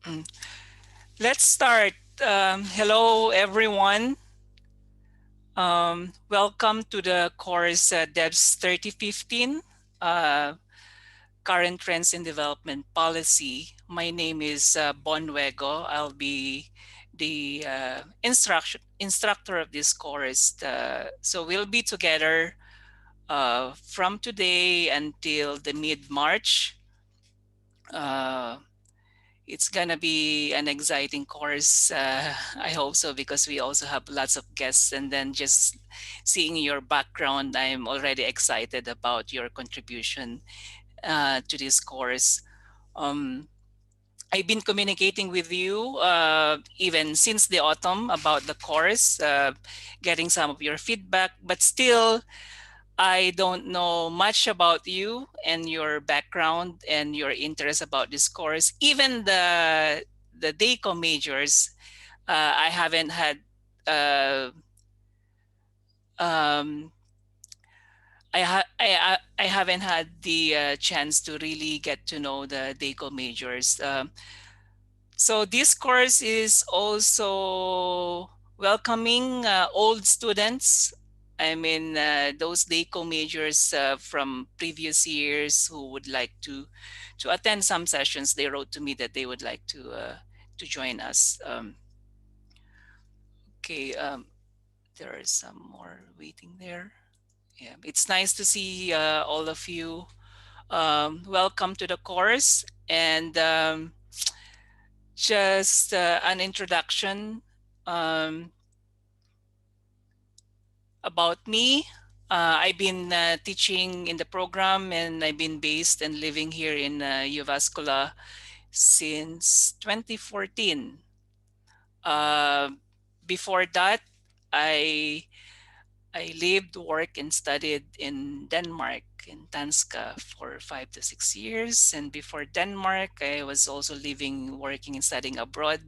Mm. Let's start. Hello, everyone. Welcome to the course DEVS 3015, uh, Current Trends in Development Policy. My name is Bon Wego. I'll be the instructor of this course. So we'll be together from today until the mid-March. Uh, It's gonna be an exciting course. I hope so because we also have lots of guests. And then just seeing your background, I'm already excited about your contribution to this course. Um, I've been communicating with you even since the autumn about the course, getting some of your feedback, but still I don't know much about you and your background and your interest about this course. Even the DACO majors, I haven't had uh, um, I haven't had the chance to really get to know the DACO majors. So this course is also welcoming old students. I mean, those DACO majors from previous years who would like to attend some sessions. They wrote to me that they would like to join us. Okay, there are some more waiting there. Yeah, it's nice to see all of you. Welcome to the course, and just an introduction. Um, about me. I've been teaching in the program, and I've been based and living here in Uvascula since 2014. Uh, Before that, I I lived, worked, and studied in Denmark, in Danska, for 5 to 6 years. And before Denmark, I was also living, working, and studying abroad.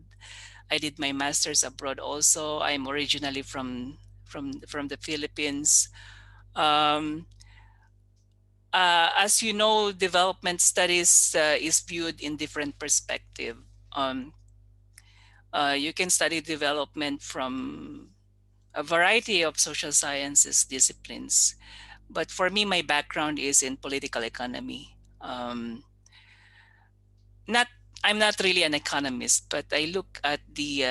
I did my master's abroad also. I'm originally from the Philippines. Um, as you know, development studies is viewed in different perspective. Um, you can study development from a variety of social sciences disciplines. But for me, my background is in political economy. Not I'm not really an economist, but I look at the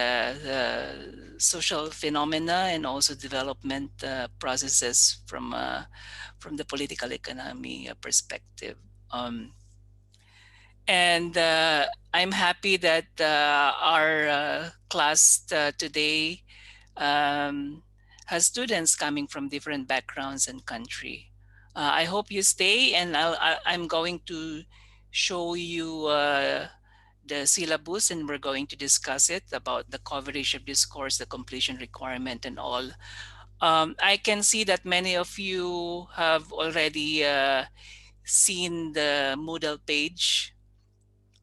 social phenomena and also development processes from the political economy perspective. Um, and I'm happy that our class today um, has students coming from different backgrounds and country. I hope you stay, and I'm going to show you the syllabus, and we're going to discuss it about the coverage of this course, the completion requirement, and all. I can see that many of you have already seen the Moodle page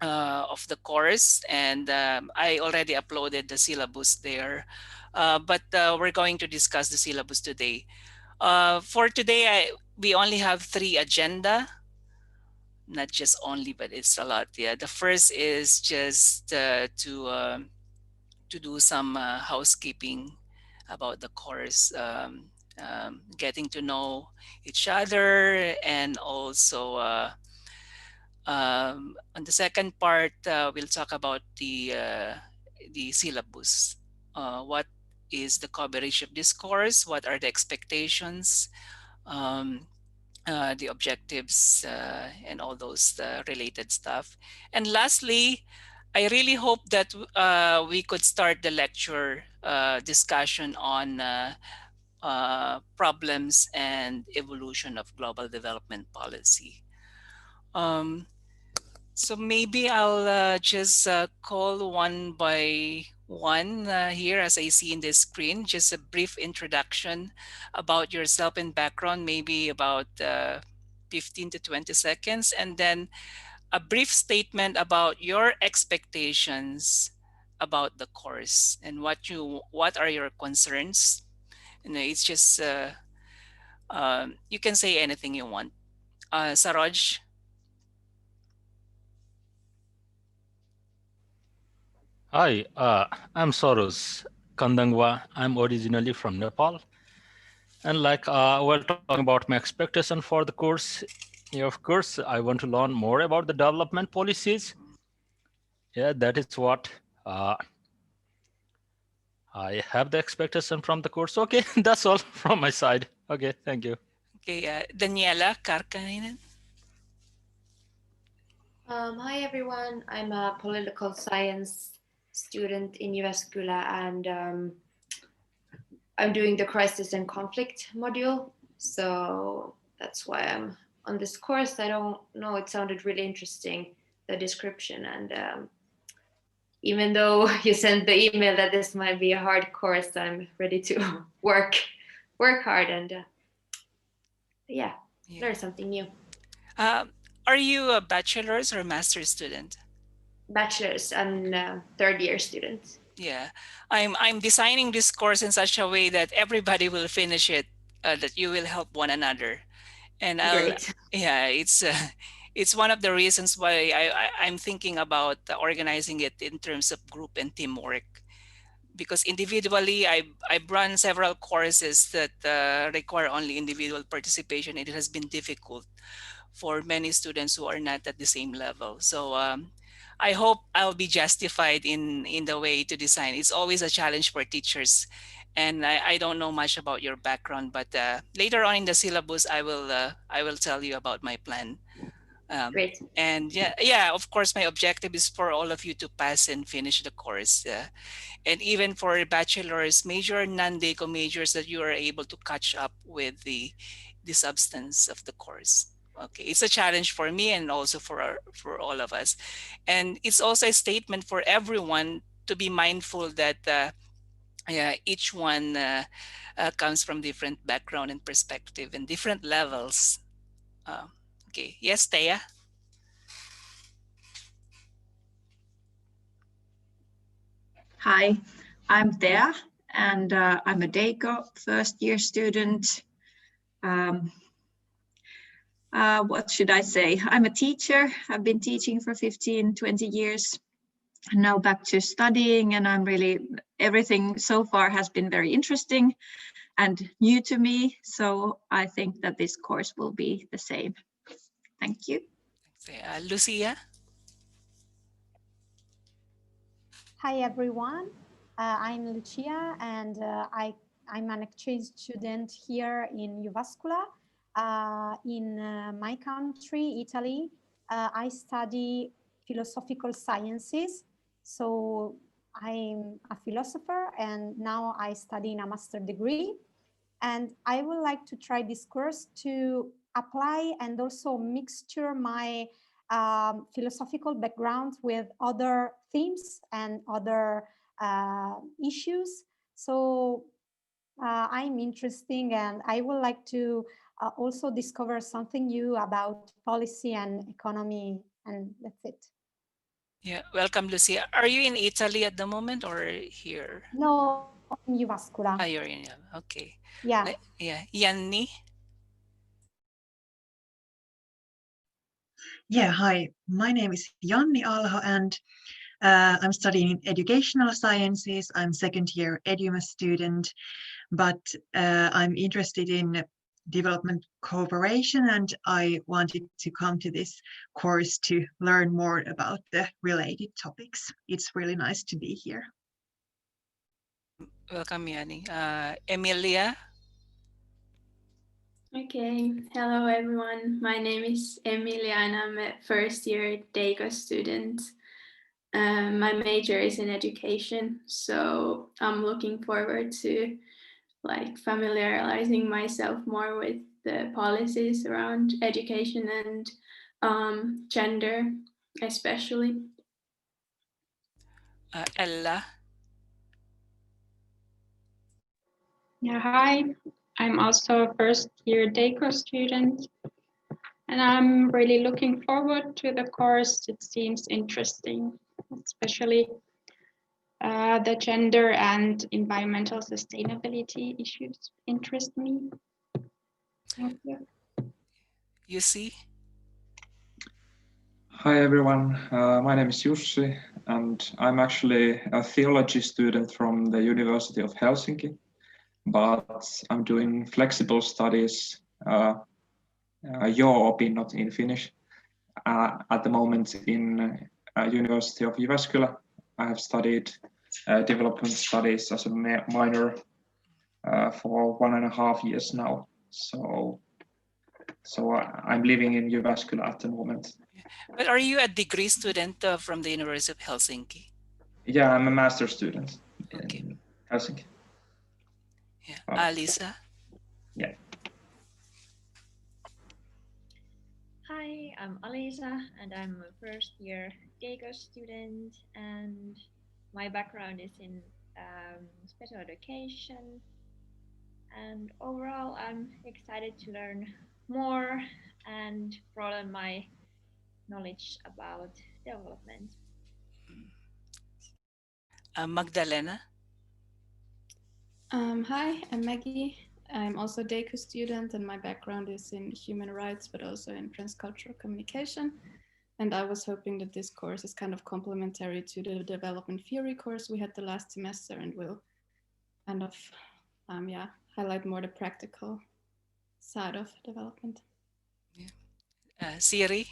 of the course, and I already uploaded the syllabus there. But we're going to discuss the syllabus today. For today, we only have three agenda, not just only, but it's a lot. Yeah, the first is just to do some housekeeping about the course, getting to know each other, and also on the second part, we'll talk about the syllabus. What is the coverage of this course? What are the expectations? Um, the objectives and all those related stuff. And lastly, I really hope that we could start the lecture discussion on problems and evolution of global development policy. Um, so maybe I'll just call one by one here as I see in the screen, just a brief introduction about yourself and background, maybe about 15 to 20 seconds, and then a brief statement about your expectations about the course and what are your concerns. You know, it's just you can say anything you want. Saroj. Hi, I'm Soros Kandangwa. I'm originally from Nepal. And while talking about my expectation for the course, yeah, of course, I want to learn more about the development policies. Yeah, that is what uh, I have the expectation from the course. Okay, that's all from my side. Okay, thank you. Okay, Daniela Karkainen. Hi everyone, I'm a political science student in Jyväskylä and I'm doing the crisis and conflict module. So that's why I'm on this course. I don't know, it sounded really interesting, the description. And even though you sent the email that this might be a hard course, I'm ready to work hard and yeah, learn something new. Are you a bachelor's or master's student? Bachelor's and third year student. Yeah, I'm designing this course in such a way that everybody will finish it, that you will help one another, and Great. yeah, it's one of the reasons why I'm thinking about organizing it in terms of group and teamwork, because individually I've run several courses that require only individual participation. It has been difficult for many students who are not at the same level. So I hope I'll be justified in the way to design. It's always a challenge for teachers. And I don't know much about your background, but later on in the syllabus, I will tell you about my plan. Great. And yeah, of course, my objective is for all of you to pass and finish the course. And even for bachelor's major, non-DECO majors, that you are able to catch up with the substance of the course. Okay, it's a challenge for me and also for all of us. And it's also a statement for everyone to be mindful that yeah, each one comes from different background and perspective and different levels. Uh, okay, yes, Thea? Hi, I'm Thea, and I'm a DECO first year student. What should I say? I'm a teacher. I've been teaching for 15, 20 years. Now back to studying, and everything so far has been very interesting and new to me. So I think that this course will be the same. Thank you. Lucia? Hi everyone, I'm Lucia and I'm an exchange student here in Jyväskylä. In my country, Italy, I study philosophical sciences. So I'm a philosopher and now I study in a master degree. And I would like to try this course to apply and also mixture my philosophical background with other themes and other issues. So I'm interesting and I would like to also discover something new about policy and economy, and that's it. Yeah, welcome, Lucia. Are you in Italy at the moment or here? No, in Jyväskylä. Ah, you're in, okay. Yeah. Yeah, Yanni? Yeah, hi, my name is Janni Alho and I'm studying educational sciences. I'm second year EDUMA student, but I'm interested in development cooperation and I wanted to come to this course to learn more about the related topics. It's really nice to be here. Welcome, Yanni. Emilia? Okay, hello everyone. My name is Emilia and I'm a first year DECO student. My major is in education, so I'm looking forward to familiarizing myself more with the policies around education and gender, especially. Ella? Yeah, hi. I'm also a first year DECO student and I'm really looking forward to the course. It seems interesting, especially the gender and environmental sustainability issues interest me. Thank you. You see? Hi everyone, my name is Jussi and I'm actually a theology student from the University of Helsinki, but I'm doing flexible studies, jo-opinnot in Finnish, at the moment in University of Jyväskylä. I have studied development studies as a minor for 1.5 years now. So I'm living in Jyväskylä at the moment. But are you a degree student from the University of Helsinki? Yeah, I'm a master's student Okay. in Helsinki. Yeah. Oh. Alisa? Yeah. Hi, I'm Alisa, and I'm a first year DEGO student, and my background is in special education. And overall, I'm excited to learn more and broaden my knowledge about development. Magdalena? Hi, I'm Maggie. I'm also a DECO student, and my background is in human rights, but also in transcultural communication. And I was hoping that this course is kind of complementary to the development theory course we had the last semester, and will kind of highlight more the practical side of development. Yeah. Siri?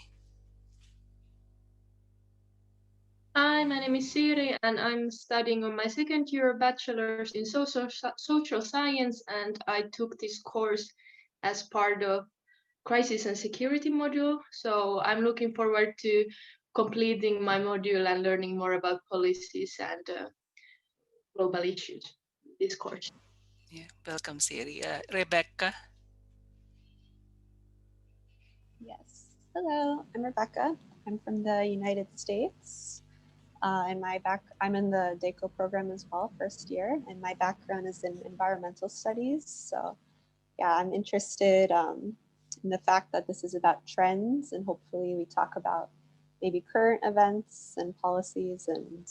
Hi, my name is Siri, and I'm studying on my second year bachelor's in social science, and I took this course as part of crisis and security module. So I'm looking forward to completing my module and learning more about policies and global issues. This course. Yeah, welcome, Siri. Rebecca? Yes. Hello, I'm Rebecca. I'm from the United States. I'm in the DECO program as well, first year, and my background is in environmental studies. So yeah, I'm interested in the fact that this is about trends, and hopefully we talk about maybe current events and policies and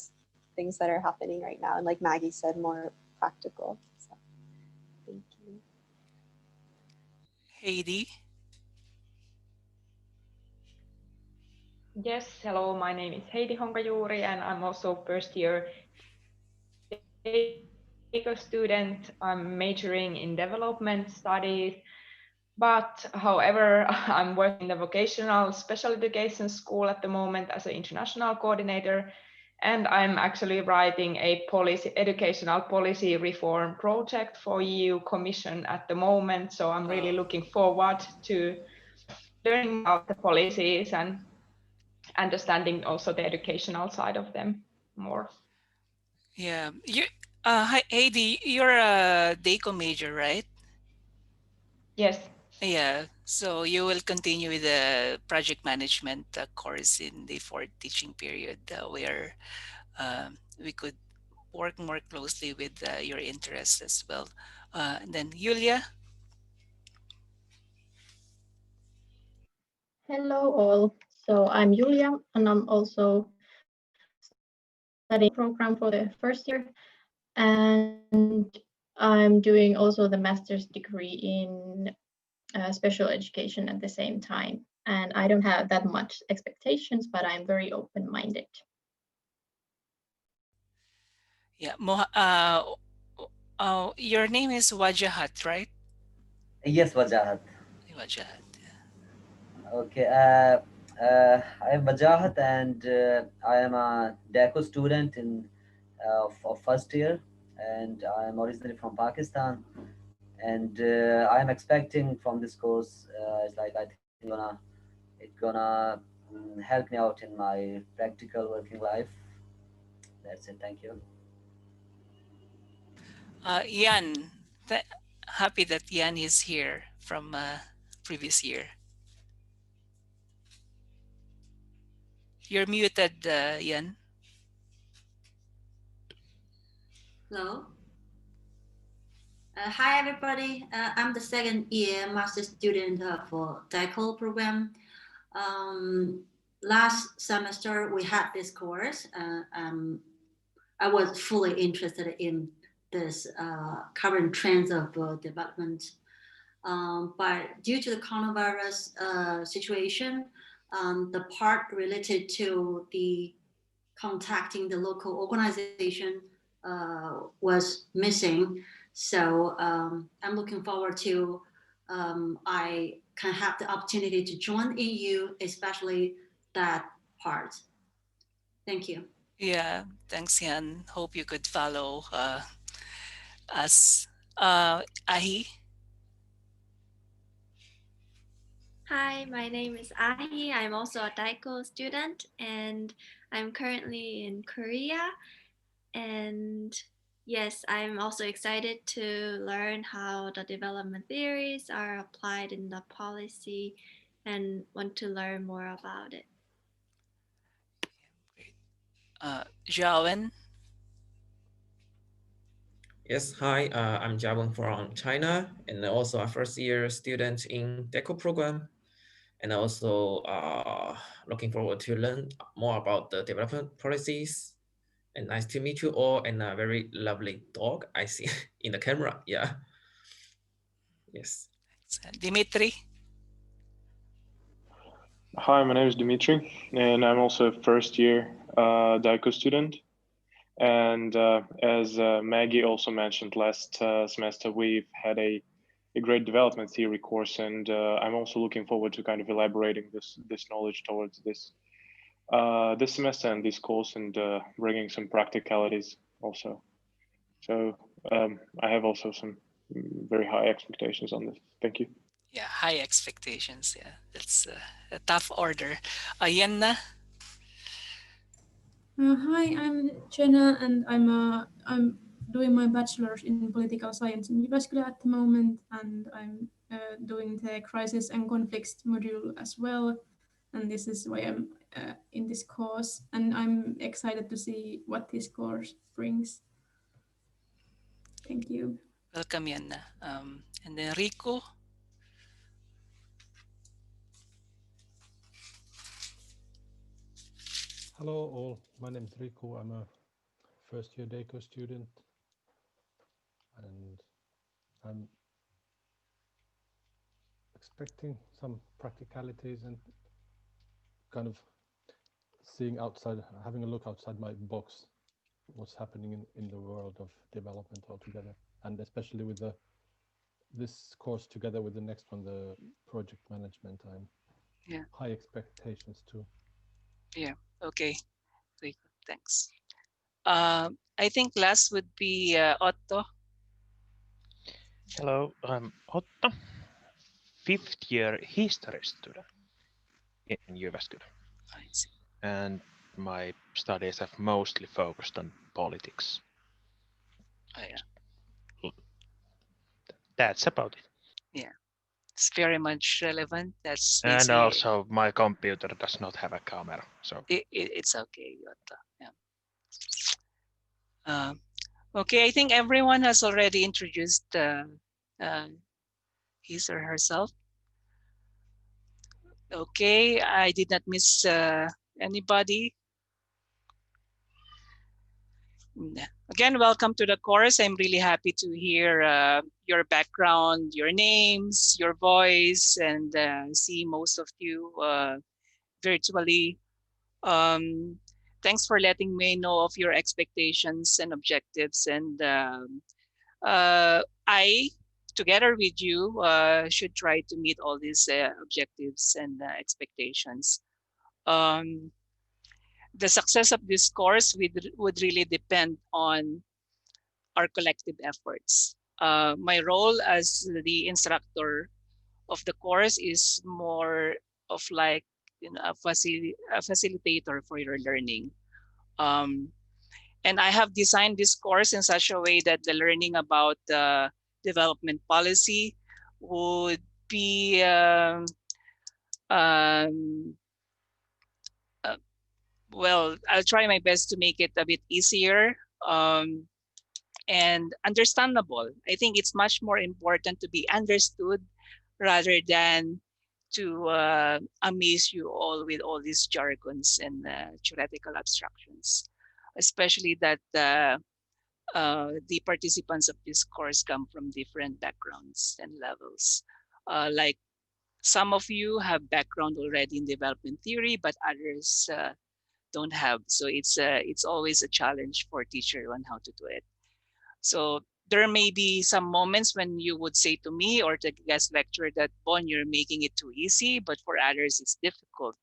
things that are happening right now. And like Maggie said, more practical. So thank you. Heidi? Yes, hello, my name is Heidi Honkajuuri, and I'm also first year DECO student. I'm majoring in development studies, but however, I'm working in the vocational special education school at the moment as an international coordinator, and I'm actually writing a educational policy reform project for EU Commission at the moment. So I'm really looking forward to learning about the policies and understanding also the educational side of them more. Yeah. Hi, Heidi, you're a DECO major, right? Yes. Yeah. So you will continue with the project management course in the fourth teaching period, where we could work more closely with your interests as well. And then Julia? Hello all. So I'm Julia, and I'm also studying program for the first year, and I'm doing also the master's degree in special education at the same time. And I don't have that much expectations, but I'm very open-minded. Yeah. Your name is Wajahat, right? Yes, Wajahat. Wajahat. Okay, I am Wajahat, and I am a DECO student in of first year, and I am originally from Pakistan. And I am expecting from this course, it's like I think it's gonna help me out in my practical working life. That's it. Thank you. Jan, happy that Jan is here from previous year. You're muted, Jan. Hello. Hi, everybody. I'm the second year master student for DECO program. Last semester, we had this course. I was fully interested in this current trends of development. But due to the coronavirus situation, the part related to the contacting the local organization was missing. So I'm looking forward to I can have the opportunity to join EU, especially that part. Thank you. Yeah, thanks, Yan. Hope you could follow us. Ahi? Hi, my name is Ahi. I'm also a Daiko student and I'm currently in Korea. And yes, I'm also excited to learn how the development theories are applied in the policy and want to learn more about it. Zhaowen? Yes, hi, I'm Jiabeng from China, and also a first year student in DECO program. And also looking forward to learn more about the development policies. And nice to meet you all, and a very lovely dog I see in the camera. Yeah. Yes. Dimitri? Hi, my name is Dimitri, and I'm also a first year DICO student. And as Maggie also mentioned, last semester we've had a great development theory course, and I'm also looking forward to kind of elaborating this knowledge towards this semester and this course, and bringing some practicalities also. So I have also some very high expectations on this. Thank you. Yeah, high expectations. Yeah, that's a tough order. Yenna? Hi, I'm Jenna, and I'm doing my bachelor's in political science in Jyväskylä at the moment, and I'm doing the crisis and conflicts module as well. And this is why I'm in this course, and I'm excited to see what this course brings. Thank you. Welcome, Yenna. And then Rico? Hello all, my name is Riku. I'm a first year DECO student, and I'm expecting some practicalities and kind of seeing outside, having a look outside my box, what's happening in the world of development altogether, and especially with this course together with the next one, the project management. I'm high expectations too. Yeah, okay. Thanks. I think last would be Otto. Hello, I'm Otto, fifth year history student in Jyväskylä. I see. And my studies have mostly focused on politics. Oh, yeah. That's about it. Yeah, it's very much relevant. That's And easy. also my computer does not have a camera, so It's okay, Otto. Yeah. Okay, I think everyone has already introduced his or herself. Okay, I did not miss anybody. Again, welcome to the course. I'm really happy to hear your background, your names, your voice, and see most of you virtually. Thanks for letting me know of your expectations and objectives. And I, together with you, should try to meet all these objectives and expectations. The success of this course would really depend on our collective efforts. My role as the instructor of the course is more of like a facilitator for your learning. And I have designed this course in such a way that the learning about development policy would be well, I'll try my best to make it a bit easier and understandable. I think it's much more important to be understood rather than to amaze you all with all these jargons and theoretical abstractions, especially that the participants of this course come from different backgrounds and levels. Like some of you have background already in development theory, but others don't have. So it's always a challenge for teacher on how to do it. So there may be some moments when you would say to me or to the guest lecturer that, Bon, you're making it too easy, but for others it's difficult.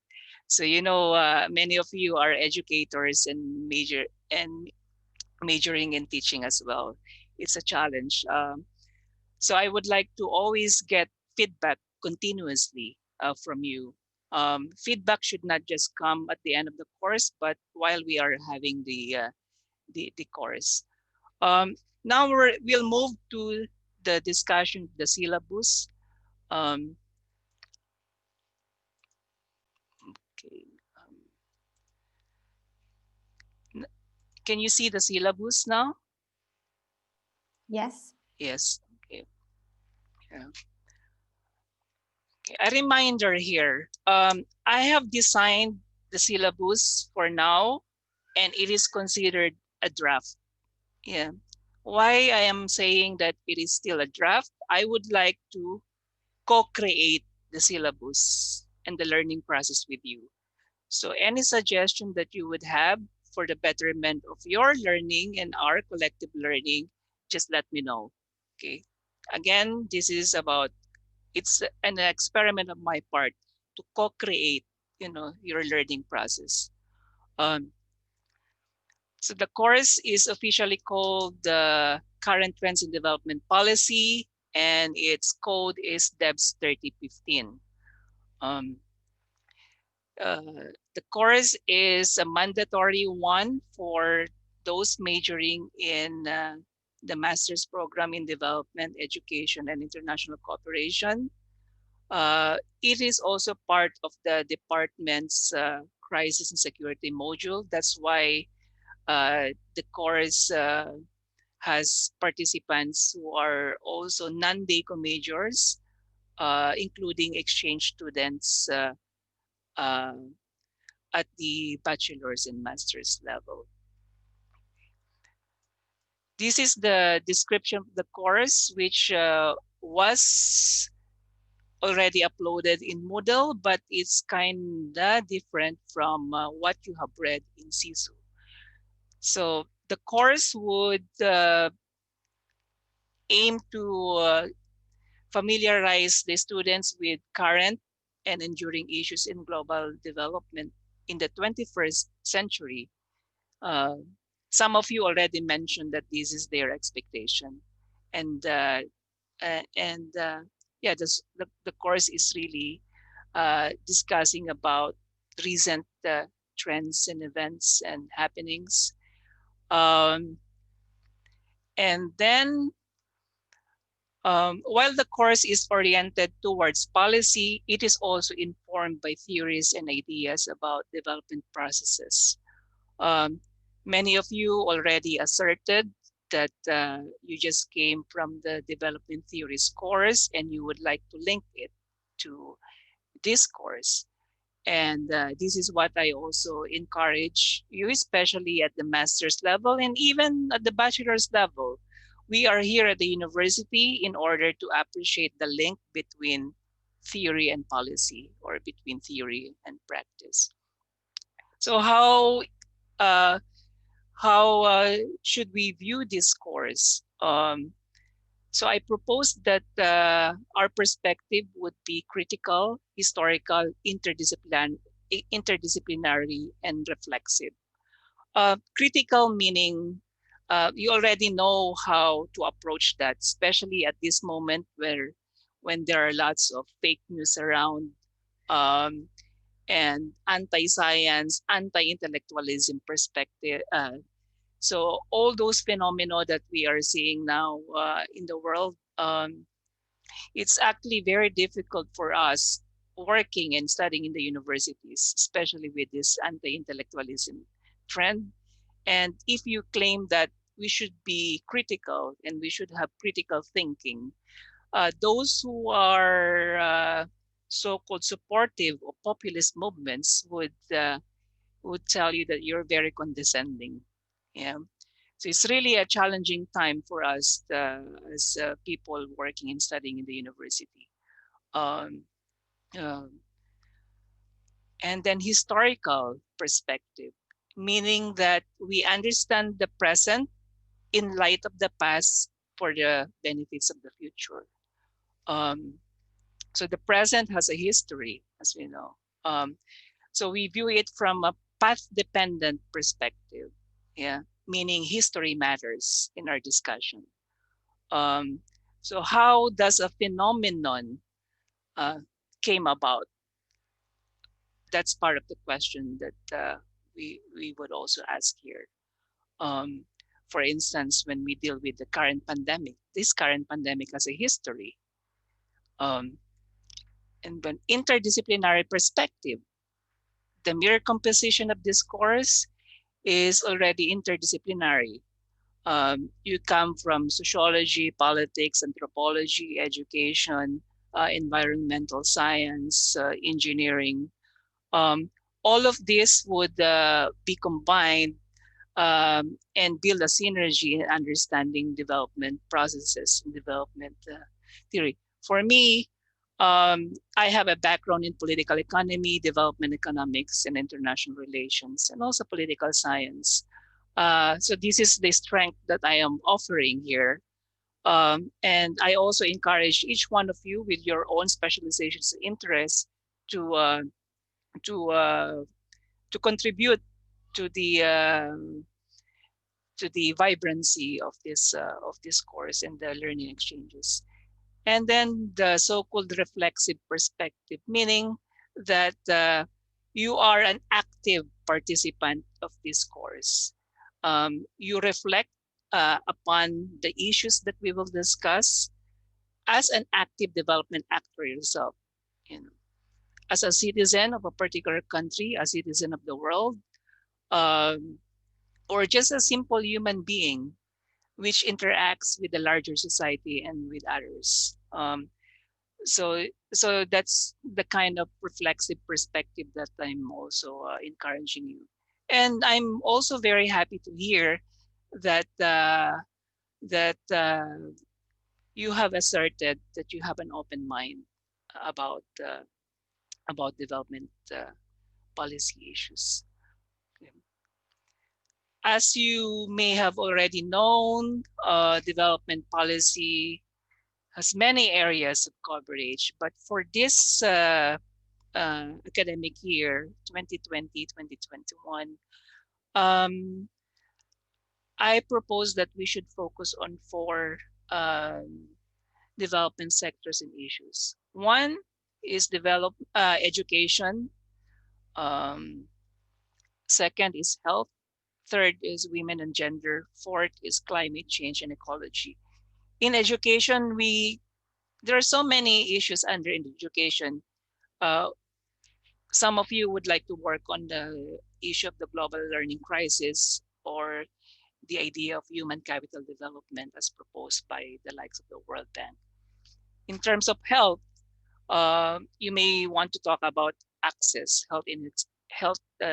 So, you know, many of you are educators and majoring in teaching as well. It's a challenge. So I would like to always get feedback continuously from you. Feedback should not just come at the end of the course, but while we are having the course. Now we'll move to the discussion of the syllabus. Um, okay. Can you see the syllabus now? Yes. Yes. Okay. Yeah. Okay. A reminder here. I have designed the syllabus for now, and it is considered a draft. Yeah. Why I am saying that it is still a draft, I would like to co-create the syllabus and the learning process with you. So any suggestion that you would have for the betterment of your learning and our collective learning, just let me know. Okay. Again, this is about, it's an experiment of my part to co-create, you know, your learning process. Um, so the course is officially called the Current Trends in Development Policy, and its code is DEVS3015. Um, the course is a mandatory one for those majoring in the master's program in development, education, and international cooperation. It is also part of the department's crisis and security module. That's why the course has participants who are also non-DACO majors, including exchange students uh, at the bachelor's and master's level. This is the description of the course, which was already uploaded in Moodle, but it's kind of different from what you have read in SISU. So the course would aim to familiarize the students with current and enduring issues in global development in the 21st century. Uh, some of you already mentioned that this is their expectation. And yeah, the course is really discussing about recent trends and events and happenings. And then while the course is oriented towards policy, it is also informed by theories and ideas about development processes. Many of you already asserted that you just came from the development theories course and you would like to link it to this course. And this is what I also encourage you, especially at the master's level and even at the bachelor's level. We are here at the university in order to appreciate the link between theory and policy, or between theory and practice. So uh, how should we view this course? So I propose that our perspective would be critical, historical, interdisciplinary, and reflexive. Critical meaning you already know how to approach that, especially at this moment when there are lots of fake news around, um, and anti-science, anti-intellectualism perspective. So all those phenomena that we are seeing now in the world, it's actually very difficult for us working and studying in the universities, especially with this anti-intellectualism trend. And if you claim that we should be critical and we should have critical thinking, those who are so-called supportive of populist movements would tell you that you're very condescending. Yeah. So it's really a challenging time for us as people working and studying in the university. Um, um, and then historical perspective. meaning that we understand the present in light of the past for the benefits of the future. So the present has a history, as we know. So we view it from a path-dependent perspective, yeah, meaning history matters in our discussion. So how does a phenomenon came about? That's part of the question that we would also ask here. Um, for instance, when we deal with the current pandemic, this current pandemic has a history. And an interdisciplinary perspective, the mere composition of this course is already interdisciplinary. You come from sociology, politics, anthropology, education, environmental science, engineering. All of this would be combined and build a synergy in understanding development processes and development theory. For me, I have a background in political economy, development economics, and international relations, and also political science. So this is the strength that I am offering here. And I also encourage each one of you with your own specializations and interests to to uh, to contribute to the vibrancy of this course and the learning exchanges. And then the so-called reflexive perspective, meaning that you are an active participant of this course. You reflect upon the issues that we will discuss as an active development actor yourself. You know, as a citizen of a particular country, a citizen of the world, um, or just a simple human being which interacts with the larger society and with others. So, so that's the kind of reflexive perspective that I'm also encouraging you. And I'm also very happy to hear that you have asserted that you have an open mind about development policy issues. Okay. As you may have already known, development policy has many areas of coverage, but for this academic year, 2020-2021, I propose that we should focus on four development sectors and issues. One is education. Um, Second is health. Third is women and gender. Fourth is climate change and ecology. In education, there are so many issues under education. Uh, some of you would like to work on the issue of the global learning crisis or the idea of human capital development as proposed by the likes of the World Bank. In terms of health, you may want to talk about access, health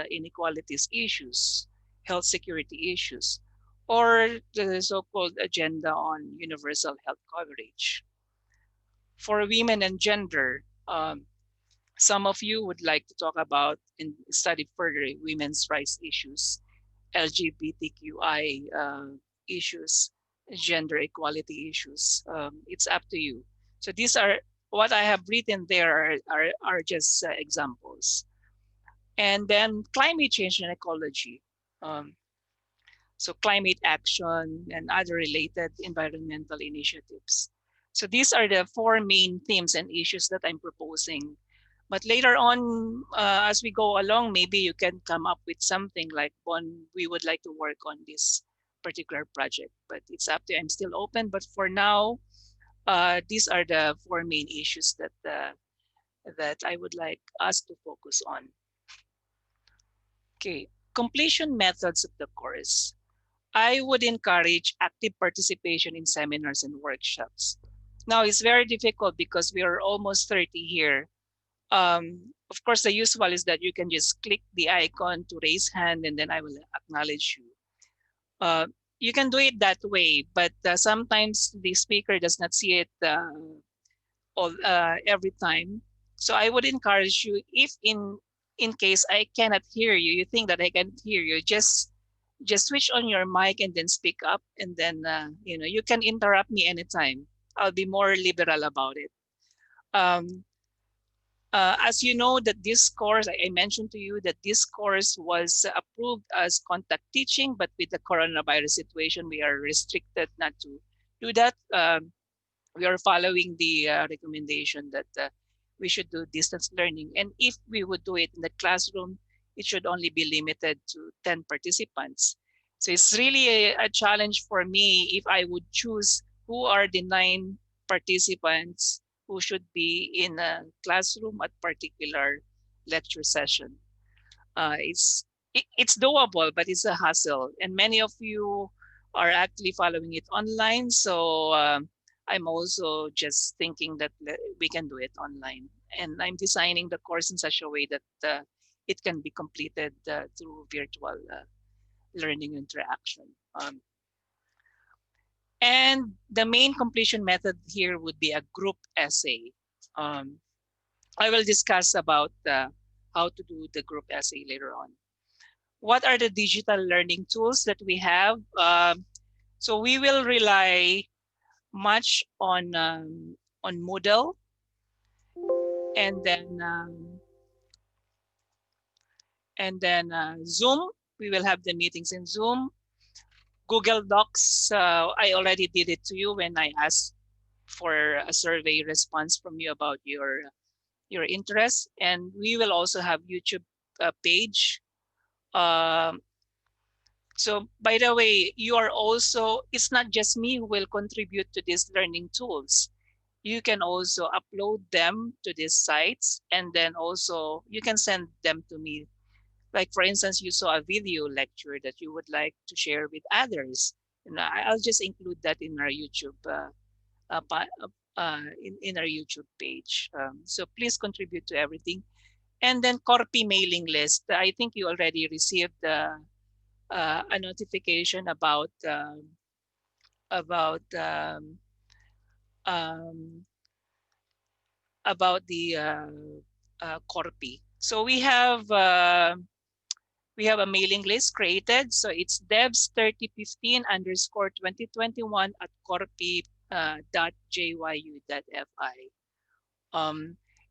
inequalities issues, health security issues, or the so-called agenda on universal health coverage. For women and gender, some of you would like to talk about and study further women's rights issues, LGBTQI issues, gender equality issues. It's up to you. So these are what I have written there are just examples. And then climate change and ecology. So climate action and other related environmental initiatives. So these are the four main themes and issues that I'm proposing. But later on, as we go along, maybe you can come up with something like one, we would like to work on this particular project, but it's up to you. I'm still open, but for now, these are the four main issues that I would like us to focus on. Okay, completion methods of the course. I would encourage active participation in seminars and workshops. Now, it's very difficult because we are almost 30 here. Of course, the usual is that you can just click the icon to raise hand and then I will acknowledge you. You can do it that way, but sometimes the speaker does not see it every time. So I would encourage you, if in in case I cannot hear you, you think that I can't hear you, just switch on your mic and then speak up, and then you can interrupt me anytime. I'll be more liberal about it. Um, as you know, that this course, I mentioned to you that this course was approved as contact teaching, but with the coronavirus situation, we are restricted not to do that. We are following the recommendation that we should do distance learning. And if we would do it in the classroom, it should only be limited to 10 participants. So it's really a challenge for me if I would choose who are the 9 participants who should be in a classroom at particular lecture session. It's doable, but it's a hassle. And many of you are actually following it online. So I'm also just thinking that we can do it online. And I'm designing the course in such a way that it can be completed through virtual learning interaction. And the main completion method here would be a group essay. I will discuss about how to do the group essay later on. What are the digital learning tools that we have? So we will rely much on Moodle, and then Zoom. We will have the meetings in Zoom. Google Docs. I already did it to you when I asked for a survey response from you about your interests, and we will also have YouTube page. So by the way, you are also, it's not just me who will contribute to these learning tools. You can also upload them to these sites, and then also you can send them to me. Like for instance, you saw a video lecture that you would like to share with others. I'll just include that in our YouTube in our YouTube page. So please contribute to everything. And then Corpi mailing list. I think you already received a notification about about um, um, the Corpi. So we have a mailing list created. So it's DEVS3015 _ 2021 at corpi.jyu.fi.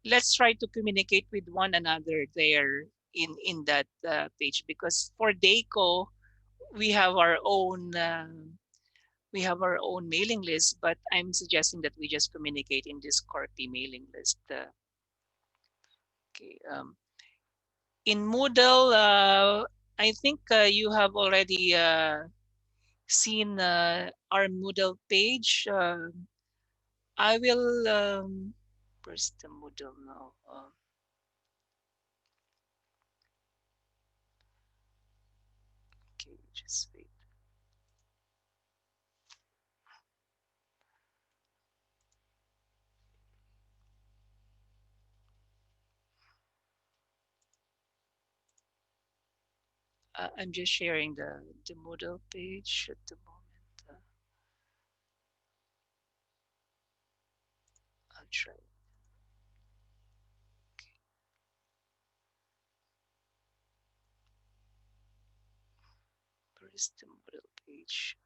Let's try to communicate with one another there in that page, because for DACO we have our own mailing list, but I'm suggesting that we just communicate in this Corpi mailing list. Okay. In Moodle, I think you have already seen our Moodle page. I will. Where's the Moodle now? Okay, just wait. I'm just sharing the Moodle page at the moment. I'll try. Okay. Where is the Moodle page?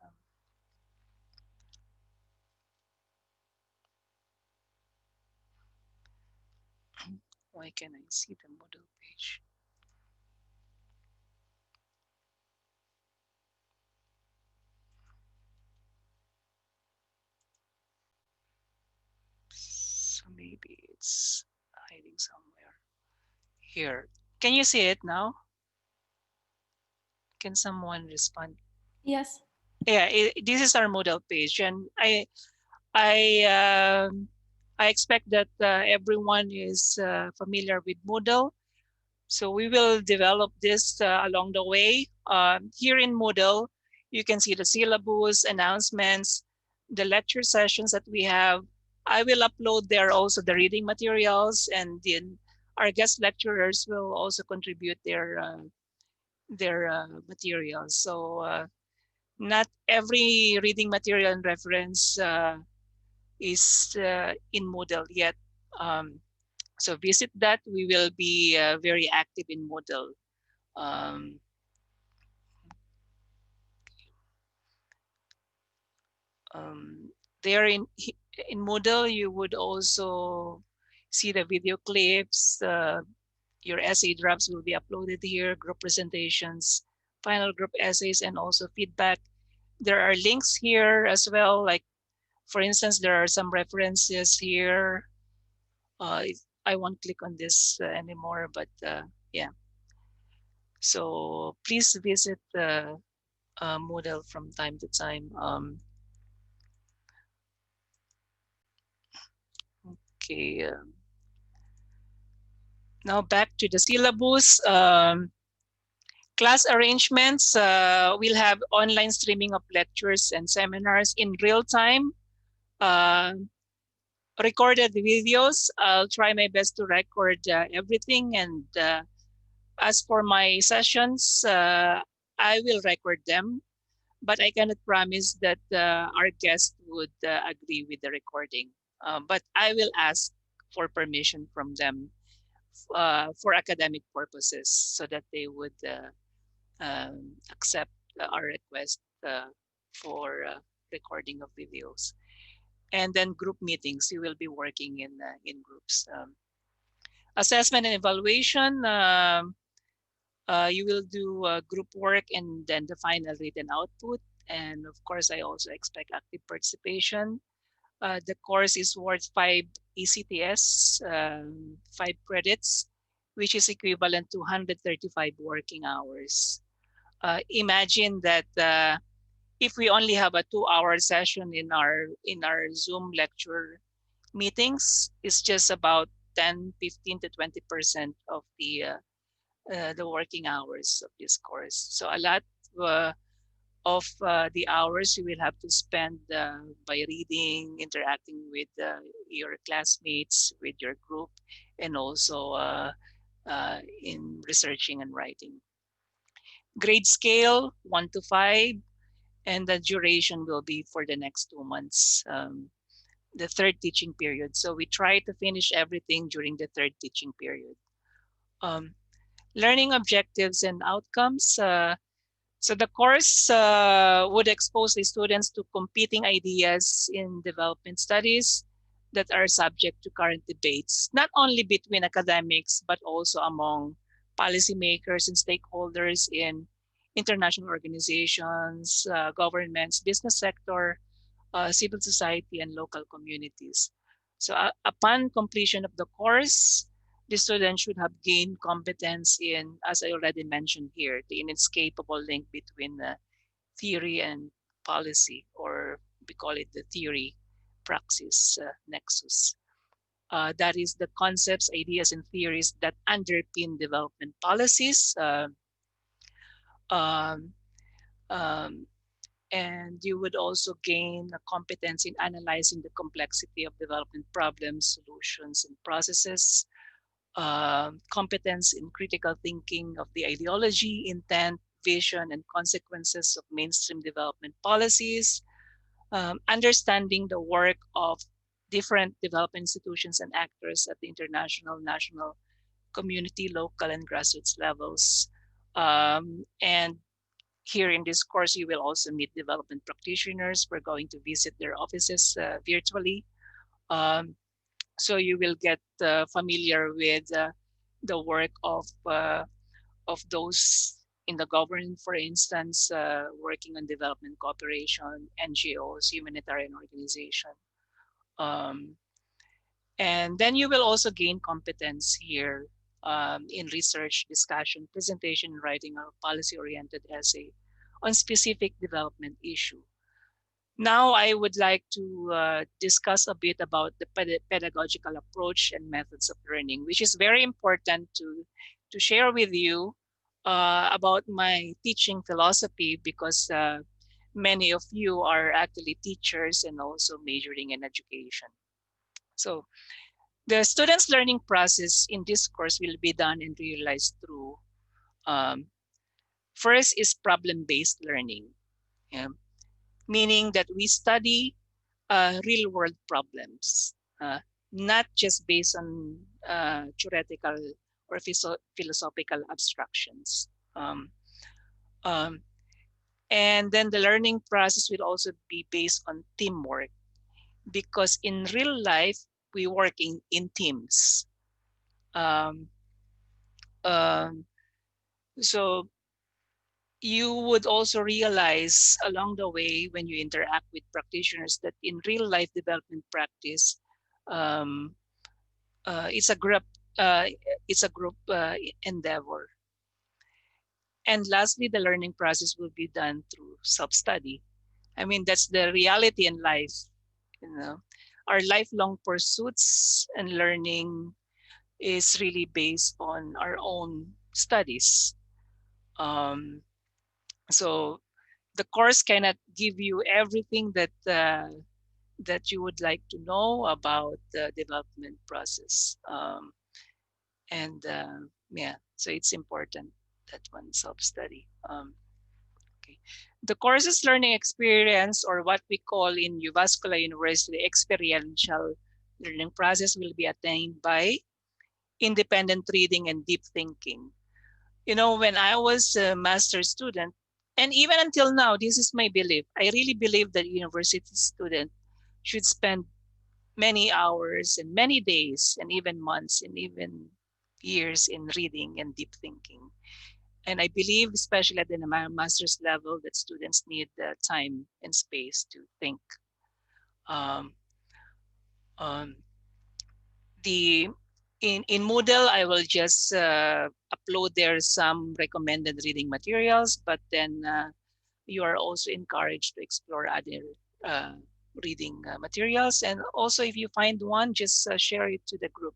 Why can't I see the Moodle page? So maybe it's hiding somewhere. Here. Can you see it now? Can someone respond? Yes. Yeah, this is our Moodle page, and I expect that everyone is familiar with Moodle. So we will develop this along the way. Here in Moodle, you can see the syllabus, announcements, the lecture sessions that we have. I will upload there also the reading materials, and then our guest lecturers will also contribute their materials. So not every reading material and reference is in Moodle yet. So visit that. We will be very active in Moodle. There in Moodle, you would also see the video clips. Your essay drafts will be uploaded here, group presentations, final group essays, and also feedback. There are links here as well. Like, for instance, there are some references here. I won't click on this anymore, but yeah. So please visit Moodle from time to time. Okay. Now back to the syllabus. Class arrangements, we'll have online streaming of lectures and seminars in real time. Recorded videos, I'll try my best to record everything. And as for my sessions, I will record them, but I cannot promise that our guest would agree with the recording. But I will ask for permission from them for academic purposes so that they would accept our request for recording of videos. And then group meetings, you will be working in groups. Assessment and evaluation, you will do group work and then the final written output. And of course, I also expect active participation. The course is worth 5 ECTS, 5 credits, which is equivalent to 135 working hours. Imagine that if we only have a 2-hour session in our Zoom lecture meetings, it's just about 10, 15 to 20% of the working hours of this course. So a lot of the hours you will have to spend by reading, interacting with your classmates, with your group, and also in researching and writing. Grade scale 1 to 5, and the duration will be for the next 2 months, the third teaching period. So we try to finish everything during the third teaching period. Learning objectives and outcomes. So the course would expose the students to competing ideas in development studies that are subject to current debates, not only between academics, but also among policymakers and stakeholders in international organizations, governments, business sector, civil society, and local communities. So upon completion of the course, the student should have gained competence in, as I already mentioned here, the inescapable link between theory and policy, or we call it the theory praxis nexus. That is the concepts, ideas, and theories that underpin development policies. And you would also gain a competence in analyzing the complexity of development problems, solutions, and processes. Competence in critical thinking of the ideology, intent, vision, and consequences of mainstream development policies. Understanding the work of different development institutions and actors at the international, national, community, local, and grassroots levels. And here in this course, you will also meet development practitioners. We're going to visit their offices virtually. So you will get familiar with the work of those in the government, for instance, working on development cooperation, NGOs, humanitarian organization. And then you will also gain competence here in research, discussion, presentation, writing a policy-oriented essay on specific development issue. Now I would like to discuss a bit about the pedagogical approach and methods of learning, which is very important to share with you about my teaching philosophy, because many of you are actually teachers and also majoring in education. So the students' learning process in this course will be done and realized through, first is problem-based learning, meaning that we study real-world problems. not just based on theoretical or philosophical abstractions. Um, and then the learning process will also be based on teamwork, because in real life, we work in teams. Um, um, so you would also realize along the way when you interact with practitioners that in real life development practice, um, it's a group uh, endeavor. And lastly, the learning process will be done through self-study. I mean, that's the reality in life. You know, our lifelong pursuits and learning is really based on our own studies. Um, so the course cannot give you everything that you would like to know about the development process. And yeah, so it's important that one self-study. Okay. The course's learning experience, or what we call in Uvascular University experiential learning process, will be attained by independent reading and deep thinking. You know, when I was a master's student, and even until now, this is my belief. I really believe that university student should spend many hours and many days and even months and even years in reading and deep thinking. And I believe, especially at the master's level, that students need the time and space to think. Um, um, the in Moodle, I will just upload there some recommended reading materials, but then you are also encouraged to explore other uh, reading materials. And also, if you find one, just share it to the group.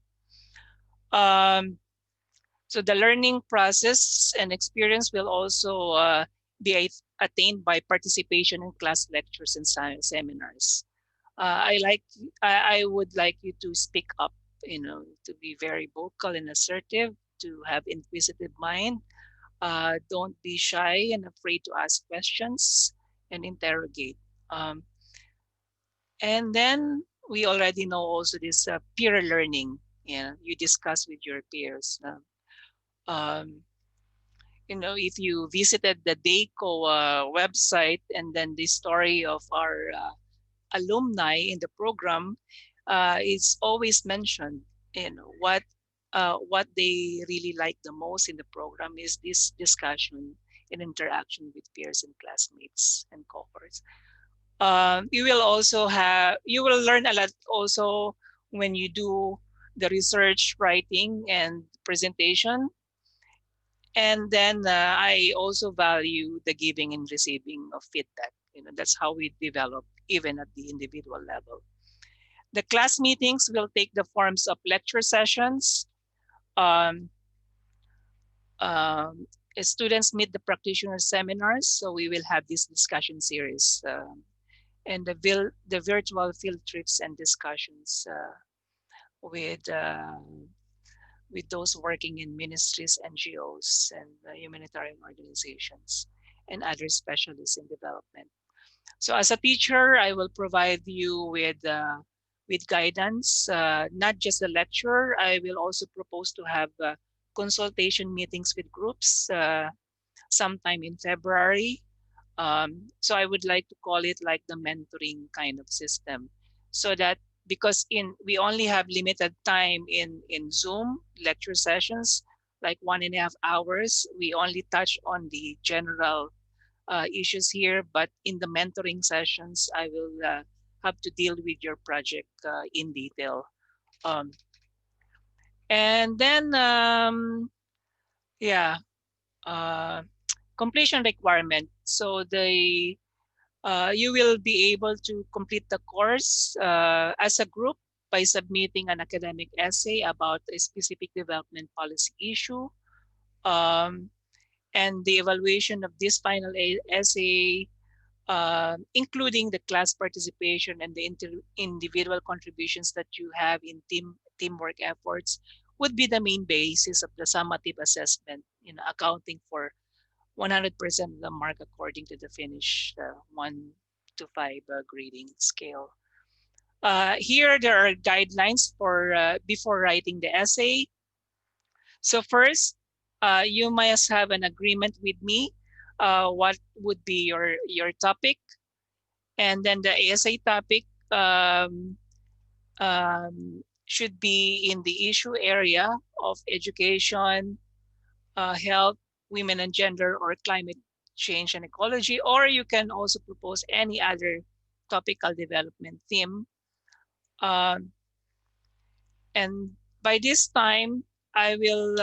So the learning process and experience will also be attained by participation in class lectures and seminars. I would like you to speak up, you know, to be very vocal and assertive, to have inquisitive mind. Don't be shy and afraid to ask questions and interrogate. Um, and then we already know also this peer learning. Yeah, you discuss with your peers. Um, you know, if you visited the DACO website, and then the story of our alumni in the program is always mentioned. You know, what they really like the most in the program is this discussion and interaction with peers and classmates and cohorts. You will learn a lot also when you do the research writing and presentation. And then I also value the giving and receiving of feedback. You know, that's how we develop even at the individual level. The class meetings will take the forms of lecture sessions. Um, um, Students meet the practitioner seminars, so we will have this discussion series and the virtual field trips and discussions with with those working in ministries, NGOs, and humanitarian organizations, and other specialists in development. So as a teacher, I will provide you with guidance, not just the lecture. I will also propose to have consultation meetings with groups sometime in February. So I would like to call it like the mentoring kind of system, so that because we only have limited time in Zoom lecture sessions, like 1.5 hours, we only touch on the general issues here, but in the mentoring sessions, I will have to deal with your project in detail. Um, and then, yeah, uh, completion requirement. So you will be able to complete the course as a group by submitting an academic essay about a specific development policy issue. Um, and the evaluation of this final essay, including the class participation and the individual contributions that you have in teamwork efforts, would be the main basis of the summative assessment, you know, accounting for 100% of the mark according to the Finnish 1 to 5 grading scale. Here there are guidelines for before writing the essay. So first, you must have an agreement with me. What would be your topic, and then the essay topic should be in the issue area of education, health, women and gender, or climate change and ecology, or you can also propose any other topical development theme. And by this time, I will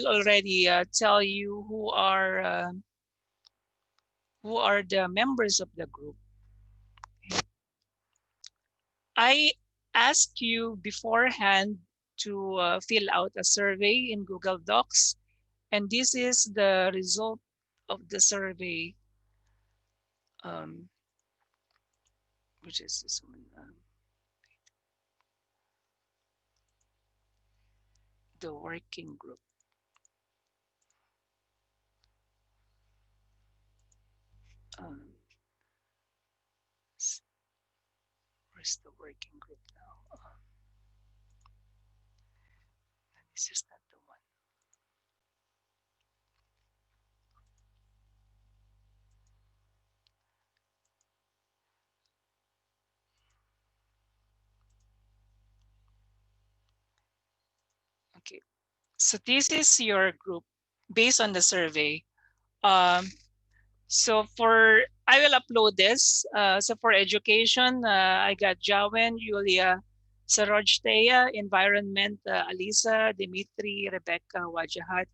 already tell you who are the members of the group. I asked you beforehand to fill out a survey in Google Docs, and this is the result of the survey, which is this one. The working group. Where's the working group now? This is not the one. Okay, so this is your group based on the survey. So I will upload this. So for education, I got Jawen, Julia, Sarojteya, environment, Alisa, Dimitri, Rebecca, Wajahat,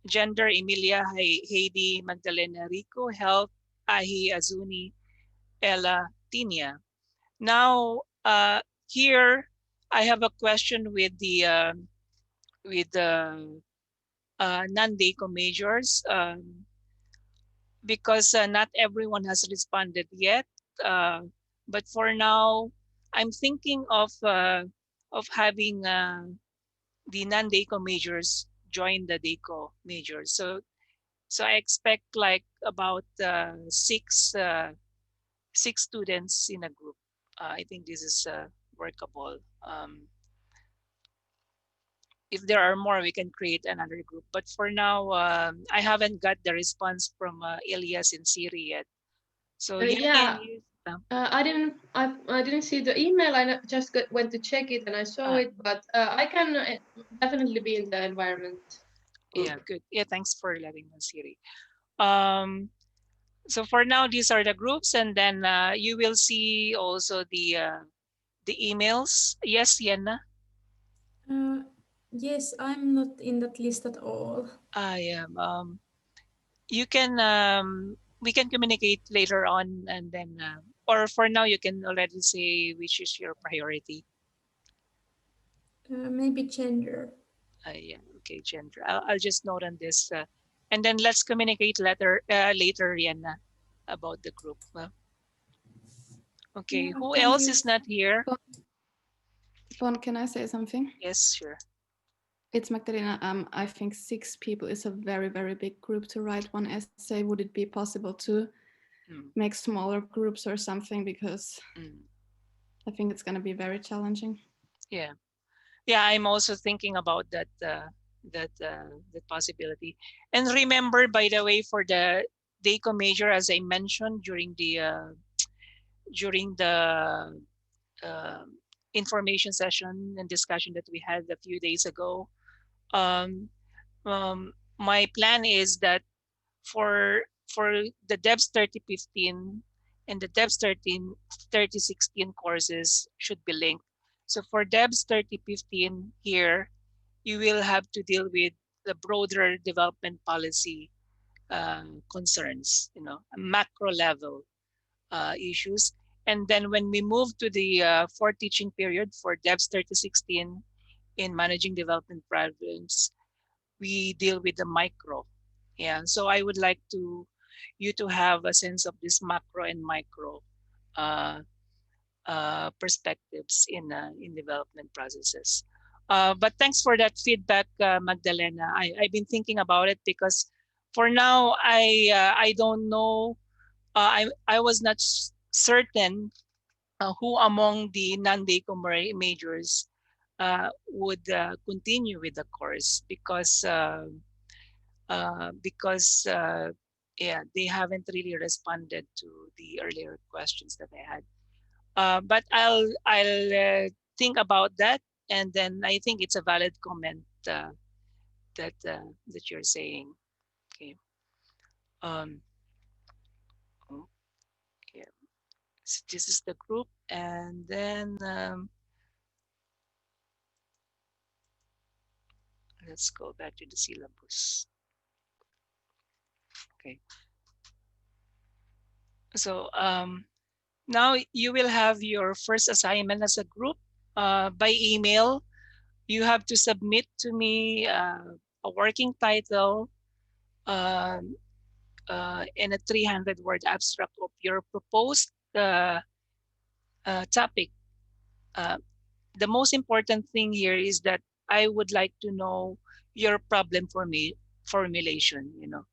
gender, Emilia, Heidi, Magdalena, Rico, health, Ahi, Azuni, Ella, Tinia. Now, here I have a question with the non-DECO majors, because not everyone has responded yet. But for now, I'm thinking of having the non-DECO majors join the DECO majors. So I expect like about six students in a group. I think this is workable. If there are more, we can create another group. But for now, I haven't got the response from Elias and Siri yet. So yeah, I didn't see the email. I just went to check it and I saw it. But I can definitely be in the environment group. Yeah, good. Yeah, thanks for letting me, Siri. So for now, these are the groups, and then you will see also the emails. Yes, Yenna? Yes, I'm not in that list at all. I am. You can we can communicate later on, and then or for now you can already say which is your priority. Maybe gender. Yeah, okay, gender. I'll just note on this, and then let's communicate later, Rihanna, about the group. Okay, Yeah, who else is not here? Bon, can I say something? Yes, sure. It's Magdalena. I think 6 people is a very, very big group to write one essay. Would it be possible to make smaller groups or something? Because I think it's going to be very challenging. Yeah, yeah. I'm also thinking about that possibility. And remember, by the way, for the DECO major, as I mentioned during the information session and discussion that we had a few days ago, my plan is that for the DEVS3015 and the DEVS3016 courses should be linked. So for DEVS3015 here, you will have to deal with the broader development policy concerns, macro level issues. And then when we move to the fourth teaching period for DEVS3016 in managing development problems, we deal with the micro. Yeah, so I would like you to have a sense of this macro and micro perspectives in development processes. But thanks for that feedback, Magdalena. I've been thinking about it because for now I don't know. I was not certain who among the non-DECO majors would continue with the course, because yeah, they haven't really responded to the earlier questions that I had. But I'll think about that, and then I think it's a valid comment that you're saying. Okay. Okay. So this is the group, and then let's go back to the syllabus. Okay. So now you will have your first assignment as a group by email. You have to submit to me a working title and a 300-word abstract of your proposed topic. The most important thing here is that I would like to know your problem formulation. You know,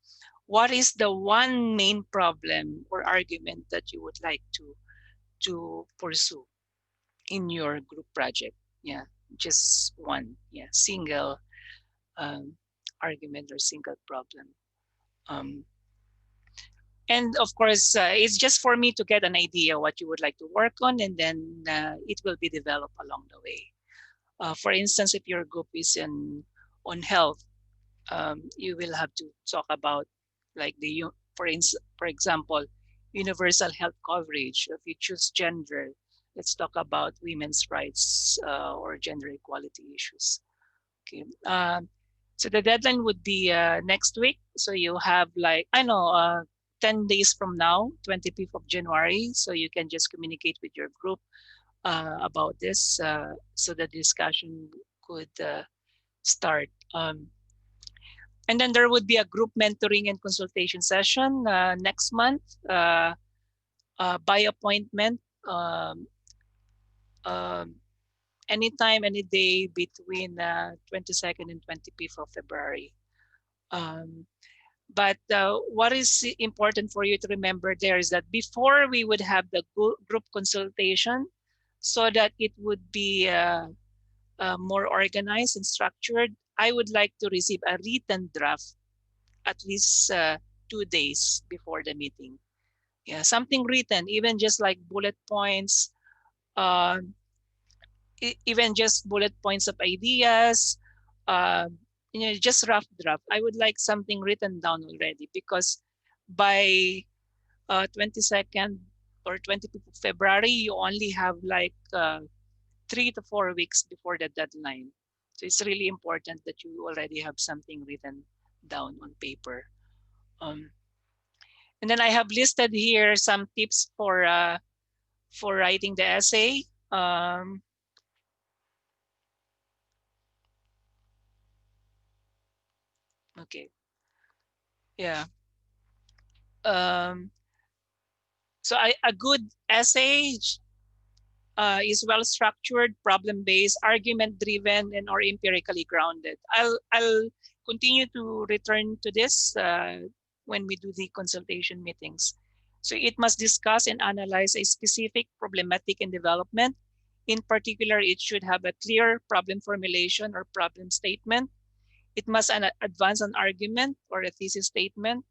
what is the one main problem or argument that you would like to pursue in your group project? Yeah, just one. Yeah, single argument or single problem. And of course, it's just for me to get an idea what you would like to work on, and then it will be developed along the way. For instance, if your group is on health, you will have to talk about like for example, universal health coverage. If you choose gender, let's talk about women's rights or gender equality issues. Okay. So the deadline would be next week. So you have like, I know, 10 days from now, 25th of January. So you can just communicate with your group about this so the discussion could start. And then there would be a group mentoring and consultation session next month by appointment. Anytime, any day between 22nd and 25th of February. But what is important for you to remember there is that before we would have the group consultation, so that it would be more organized and structured, I would like to receive a written draft at least 2 days before the meeting. Yeah, something written, even just like bullet points, even just bullet points of ideas, you know, just rough draft. I would like something written down already, because by 22nd or 25th of February, you only have like 3 to 4 weeks before the deadline. So it's really important that you already have something written down on paper. And then I have listed here some tips for writing the essay. Okay. Yeah. So a good essay is well structured, problem-based, argument-driven, and or empirically grounded. I'll continue to return to this when we do the consultation meetings. So it must discuss and analyze a specific problematic in development. In particular, it should have a clear problem formulation or problem statement. It must advance an argument or a thesis statement.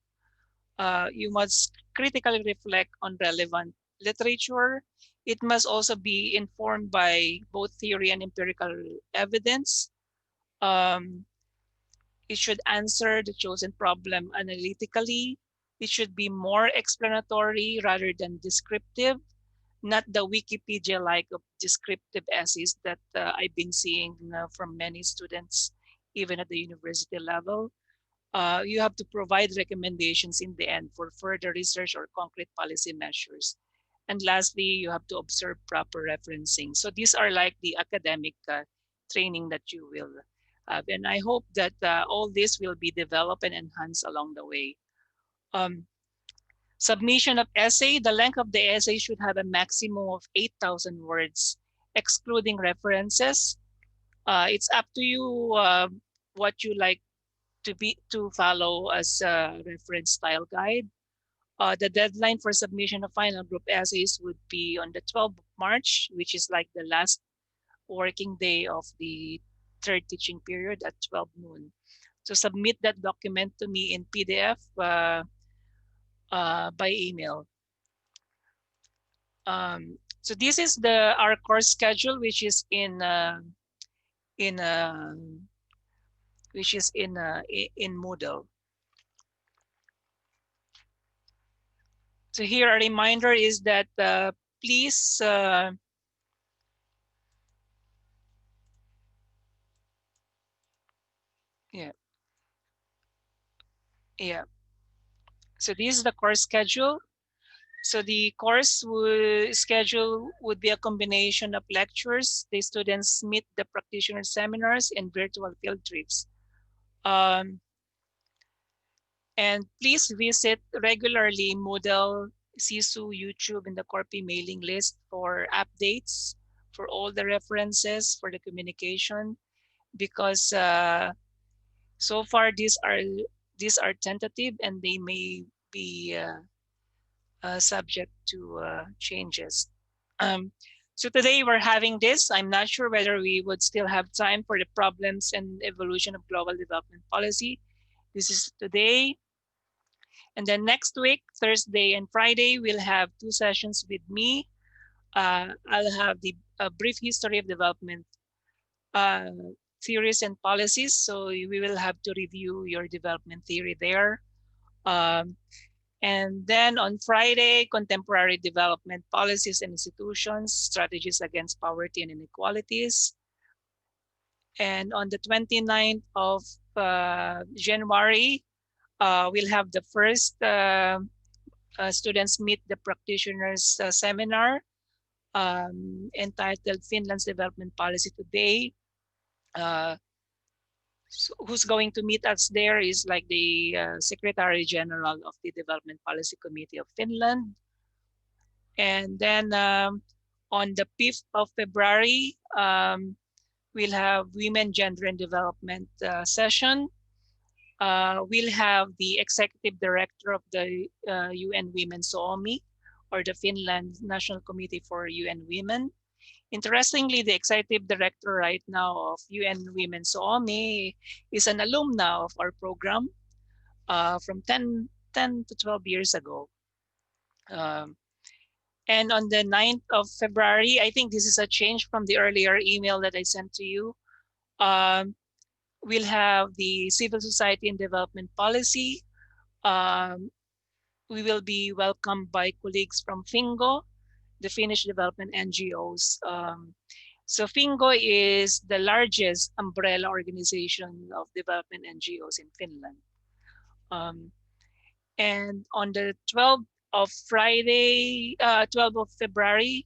You must critically reflect on relevant literature. It must also be informed by both theory and empirical evidence. It should answer the chosen problem analytically. It should be more explanatory rather than descriptive, not the Wikipedia-like of descriptive essays that I've been seeing from many students, even at the university level. You have to provide recommendations in the end for further research or concrete policy measures. And lastly, you have to observe proper referencing. So these are like the academic training that you will have. And I hope that all this will be developed and enhanced along the way. Submission of essay, the length of the essay should have a maximum of 8,000 words, excluding references. It's up to you what you like to follow as a reference style guide. The deadline for submission of final group essays would be on the 12th of March, which is like the last working day of the third teaching period at 12 noon. So submit that document to me in PDF by email. So this is our course schedule, which is in Moodle. So here a reminder is that please yeah. So this is the course schedule. So the course schedule would be a combination of lectures. The students meet the practitioner seminars and virtual field trips. And please visit regularly Moodle, SISU, YouTube, and the Corpi mailing list for updates, for all the references, for the communication, because so far these are tentative and they may be subject to changes. So today we're having this. I'm not sure whether we would still have time for the problems and evolution of global development policy. This is today. And then next week, Thursday and Friday, we'll have 2 sessions with me. I'll have the brief history of development theories and policies. So we will have to review your development theory there. And then on Friday, contemporary development policies and institutions, strategies against poverty and inequalities. And on the 29th of January, we'll have the first Students Meet the Practitioners seminar entitled Finland's Development Policy Today. So who's going to meet us there is like the Secretary General of the Development Policy Committee of Finland. And then on the 5th of February, we'll have Women, Gender and Development session. We'll have the Executive Director of the UN Women Suomi, or the Finland National Committee for UN Women. Interestingly, the Executive Director right now of UN Women Suomi is an alumna of our program from 10 to 12 years ago. And on the 9th of February, I think this is a change from the earlier email that I sent to you. We'll have the Civil Society and Development Policy. We will be welcomed by colleagues from FINGO, the Finnish development NGOs. So FINGO is the largest umbrella organization of development NGOs in Finland. And on the 12th of Friday, 12th of February,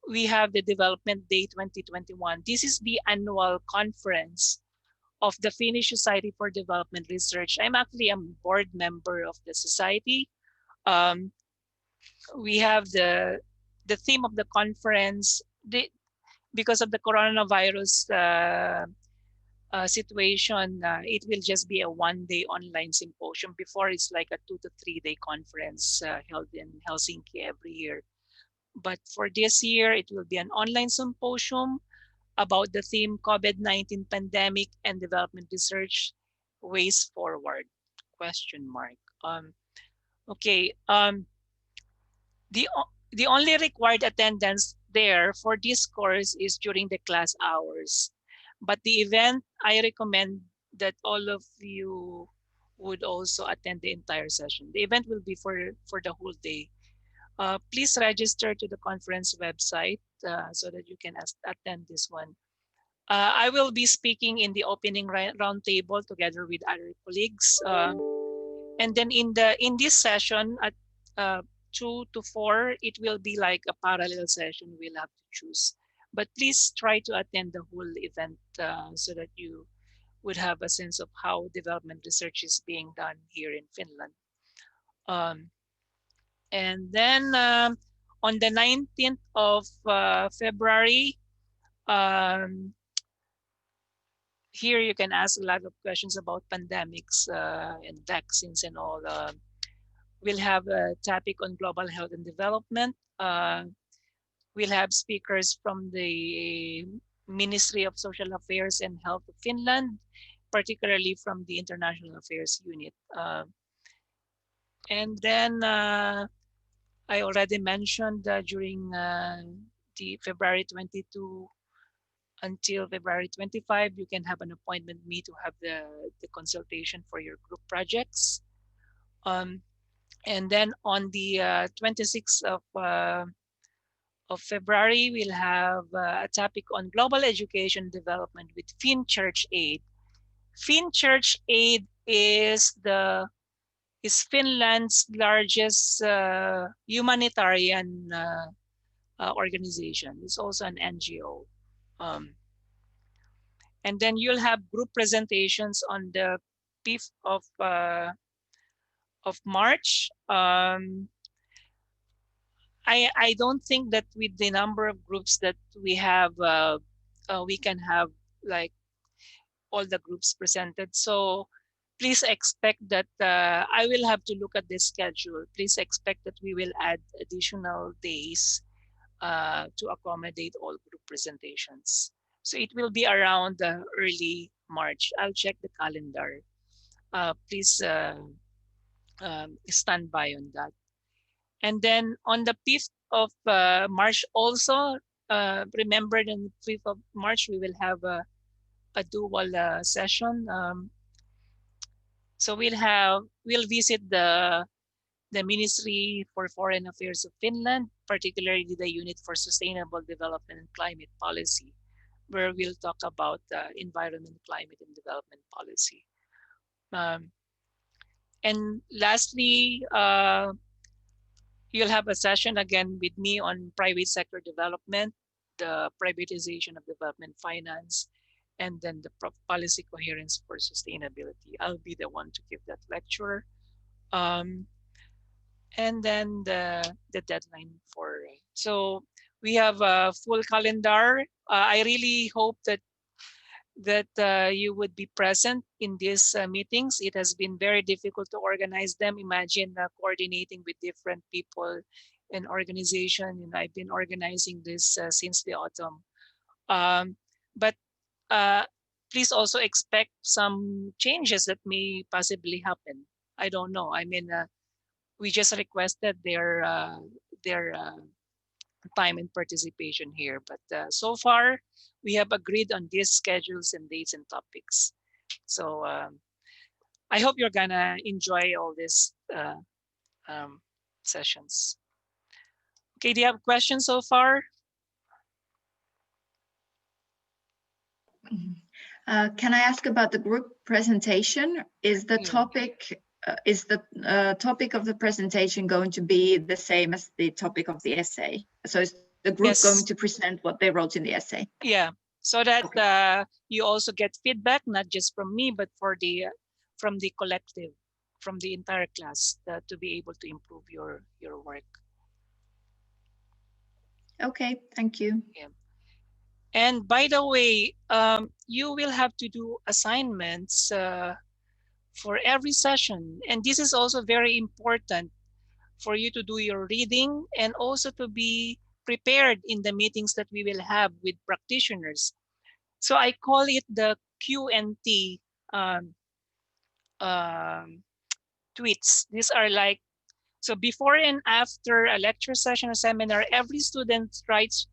we have the Development Day 2021. This is the annual conference of the Finnish Society for Development Research. I'm actually a board member of the society. We have the theme of the conference, because of the coronavirus situation, it will just be a one-day online symposium. Before, it's like a 2 to 3 day conference held in Helsinki every year. But for this year, it will be an online symposium about the theme COVID-19 pandemic and development research ways forward, question mark. Okay, the only required attendance there for this course is during the class hours. But the event, I recommend that all of you would also attend the entire session. The event will be for the whole day. Please register to the conference website so that you can attend this one. I will be speaking in the opening roundtable together with other colleagues. And then in this session at 2 to 4, it will be like a parallel session we'll have to choose. But please try to attend the whole event so that you would have a sense of how development research is being done here in Finland. And then on the 19th of February, here you can ask a lot of questions about pandemics and vaccines and all. We'll have a topic on global health and development. We'll have speakers from the Ministry of Social Affairs and Health of Finland, particularly from the International Affairs Unit. And then I already mentioned during the February 22 until February 25, you can have an appointment with me to have the consultation for your group projects. And then on the 26th of February, we'll have a topic on global education development with Finn Church Aid. Finn Church Aid is Finland's largest humanitarian organization. It's also an NGO. And then you'll have group presentations on the 5th of March. I don't think that with the number of groups that we have, we can have like all the groups presented. So please expect that I will have to look at the schedule. Please expect that we will add additional days to accommodate all group presentations. So it will be around early March. I'll check the calendar. Please stand by on that. And then on the 5th of March also, remember on the 5th of March, we will have a dual session. So we'll visit the Ministry for Foreign Affairs of Finland, particularly the Unit for Sustainable Development and Climate Policy, where we'll talk about environment, climate, and development policy. And lastly, you'll have a session again with me on private sector development, the privatization of development finance, and then the policy coherence for sustainability. I'll be the one to give that lecture. And then the deadline for, so we have a full calendar. I really hope that you would be present in these meetings. It has been very difficult to organize them. Imagine coordinating with different people and organization. And I've been organizing this since the autumn. But please also expect some changes that may possibly happen. I don't know. I mean, we just requested their time and participation here. But so far, we have agreed on these schedules and dates and topics. So I hope you're gonna enjoy all these sessions. Okay, do you have questions so far? Can I ask about the group presentation? Is the topic topic of the presentation going to be the same as the topic of the essay? So is the group going to present what they wrote in the essay? Yeah, so that you also get feedback, not just from me, but from the collective, from the entire class, to be able to improve your work. Okay, thank you. Yeah. And by the way, you will have to do assignments for every session. And this is also very important for you to do your reading and also to be prepared in the meetings that we will have with practitioners. So I call it the Q&T tweets. These are like, so before and after a lecture session or seminar, every student writes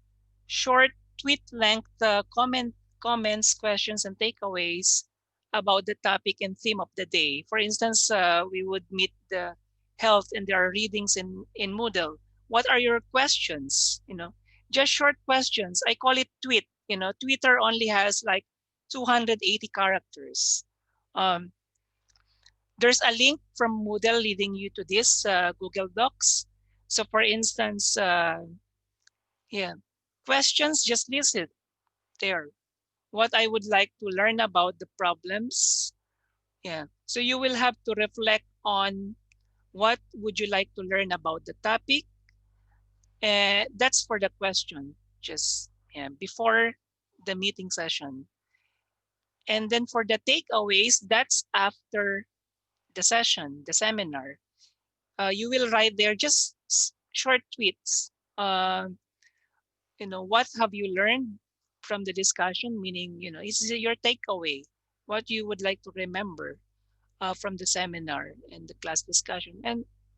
short tweet length comments, questions, and takeaways about the topic and theme of the day. For instance, we would meet the health and there are readings in Moodle. What are your questions? You know, just short questions. I call it tweet. You know, Twitter only has like 280 characters. There's a link from Moodle leading you to this Google Docs. So for instance, yeah, questions, just list it there. What I would like to learn about the problems. Yeah, so you will have to reflect on what would you like to learn about the topic. That's for the question, just before the meeting session. And then for the takeaways, that's after the session, the seminar. you will write there just short tweets. What have you learned from the discussion? Meaning, it's your takeaway, what you would like to remember from the seminar and the class discussion.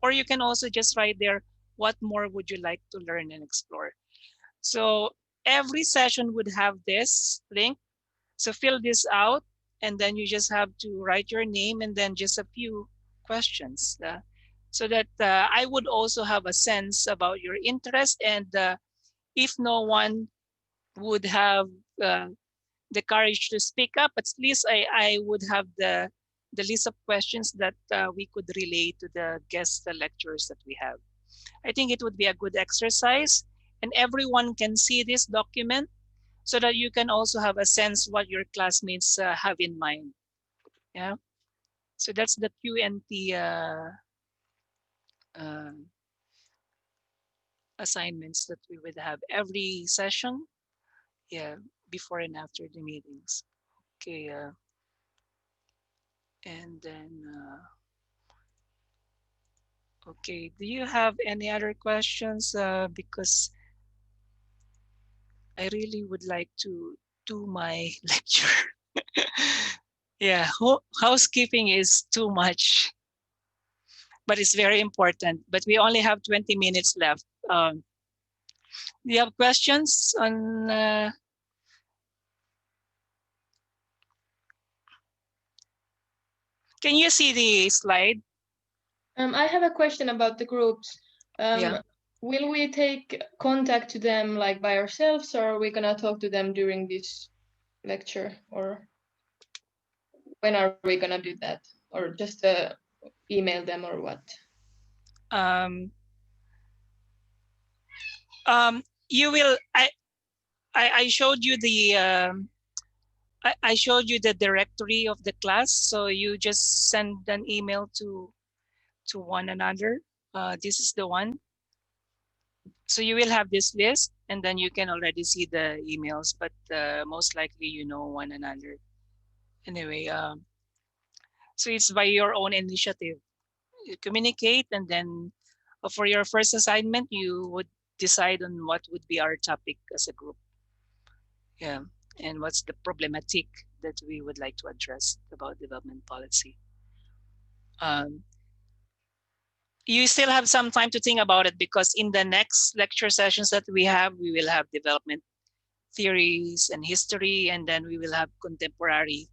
Or you can also just write there, what more would you like to learn and explore? So every session would have this link. So fill this out, and then you just have to write your name and then just a few questions, so that I would also have a sense about your interest. And if no one would have the courage to speak up, at least I would have the list of questions that we could relay to the guest lecturers that we have. I think it would be a good exercise, and everyone can see this document so that you can also have a sense what your classmates have in mind. Yeah. So that's the Q&T assignments that we would have every session. Yeah, before and after the meetings. Okay. And then, okay, do you have any other questions? Because I really would like to do my lecture. Yeah, housekeeping is too much, but it's very important. But we only have 20 minutes left. Do you have questions on? Can you see the slide? I have a question about the groups. Yeah. Will we take contact to them like by ourselves, or are we gonna talk to them during this lecture, or when are we gonna do that, or just email them, or what? You will. I showed you the. I showed you the directory of the class, so you just send an email to one another. This is the one. So you will have this list, and then you can already see the emails, but most likely you know one another. Anyway, so it's by your own initiative. You communicate, and then for your first assignment, you would decide on what would be our topic as a group. Yeah, and what's the problematic that we would like to address about development policy. You still have some time to think about it, because in the next lecture sessions that we will have development theories and history, and then we will have contemporary.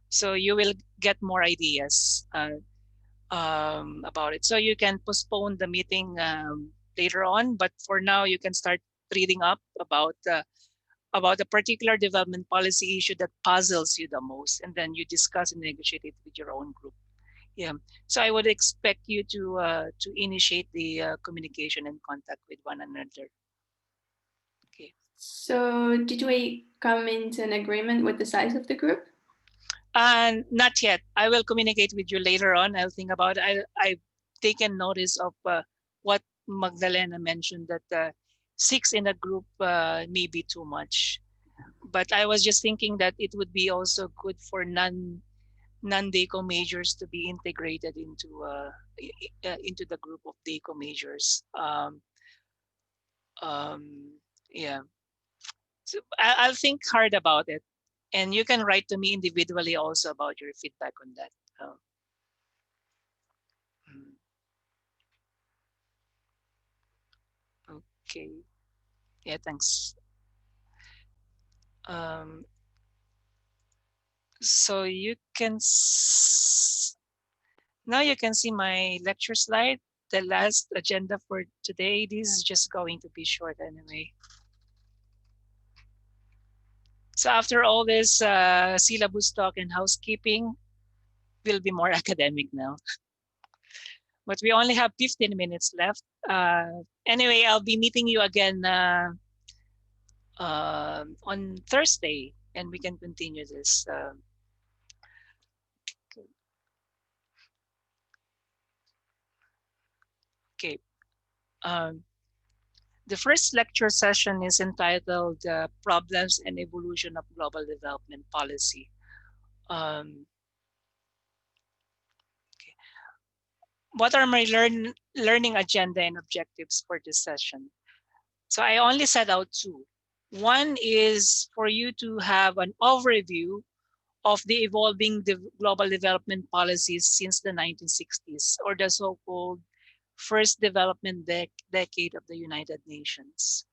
So you will get more ideas about it. So you can postpone the meeting later on, but for now you can start reading up about a particular development policy issue that puzzles you the most, and then you discuss and negotiate it with your own group. Yeah, so I would expect you to initiate the communication and contact with one another. Okay. So did we come into an agreement with the size of the group? Not yet. I will communicate with you later on. I'll think about it. I've taken notice of what Magdalena mentioned, that 6 in a group may be too much. But I was just thinking that it would be also good for non-DECO majors to be integrated into the group of DECO majors. Yeah. So I'll think hard about it. And you can write to me individually also about your feedback on that. Okay. Yeah, thanks. So you can now you can see my lecture slide, the last agenda for today. This is just going to be short anyway. So after all this syllabus talk and housekeeping, will be more academic now. But we only have 15 minutes left. Anyway, I'll be meeting you again on Thursday, and we can continue this. Okay. The first lecture session is entitled Problems and Evolution of Global Development Policy. Okay. what are my learning agenda and objectives for this session? So I only set out two. One is for you to have an overview of the evolving global development policies since the 1960s, or the so-called first development decade of the United Nations.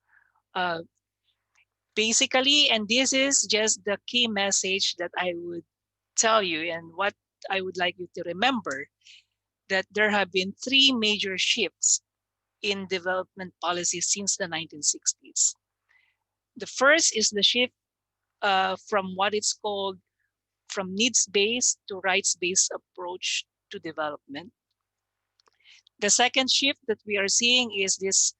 Basically, and this is just the key message that I would tell you and what I would like you to remember, that there have been three major shifts in development policy since the 1960s. The first is the shift from what it's called from needs-based to rights-based approach to development. The second shift that we are seeing is this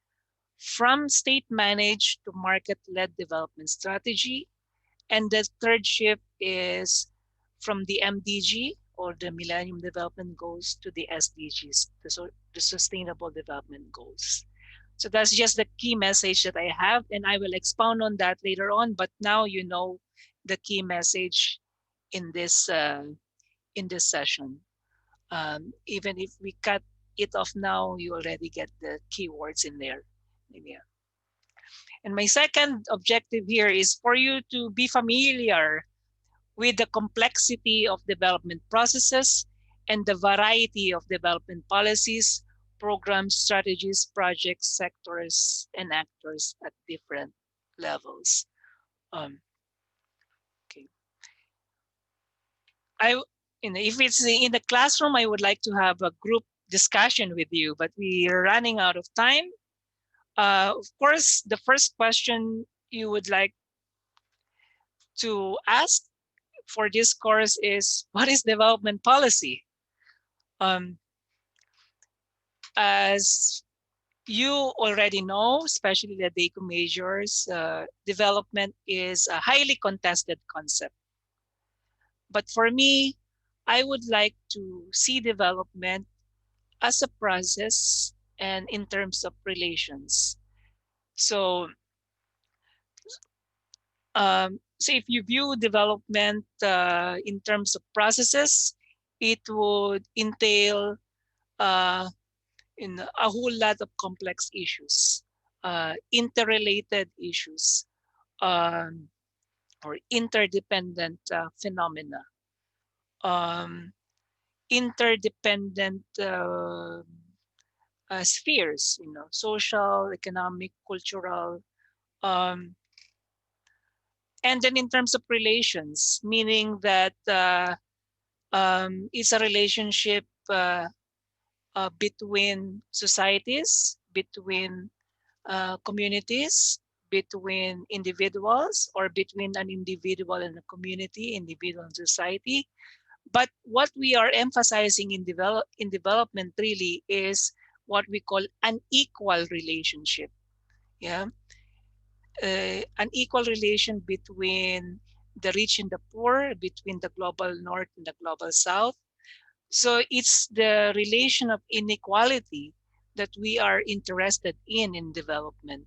from state-managed to market-led development strategy. And the third shift is from the MDG, or the Millennium Development Goals, to the SDGs, the Sustainable Development Goals. So that's just the key message that I have, and I will expound on that later on. But now you know the key message in this session. Even if we cut it off now, you already get the keywords in there. Yeah. And my second objective here is for you to be familiar with the complexity of development processes and the variety of development policies, programs, strategies, projects, sectors, and actors at different levels. Okay. If it's in the classroom, I would like to have a group discussion with you, but we are running out of time. Of course, the first question you would like to ask for this course is, what is development policy? As you already know, especially the DECO majors, development is a highly contested concept. But for me, I would like to see development as a process and in terms of relations. So if you view development in terms of processes, it would entail in a whole lot of complex issues, interrelated issues, or interdependent phenomena, interdependent spheres, social, economic, cultural, and then in terms of relations, meaning that it's a relationship between societies, between communities, between individuals, or between an individual and a community, individual and society. But what we are emphasizing in development really is what we call an equal relationship. Yeah, an equal relation between the rich and the poor, between the global north and the global south. So it's the relation of inequality that we are interested in development.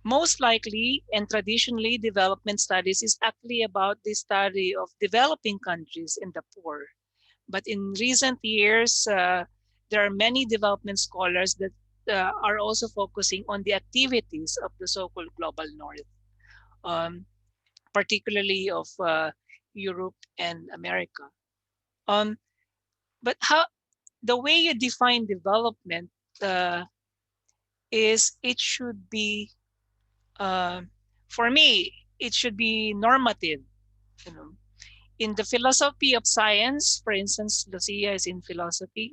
Most likely and traditionally, development studies is actually about the study of developing countries and the poor. But in recent years, there are many development scholars that are also focusing on the activities of the so-called global north, particularly of Europe and America. But the way you define development is it should be, for me, it should be normative. In the philosophy of science, for instance, Lucia is in philosophy,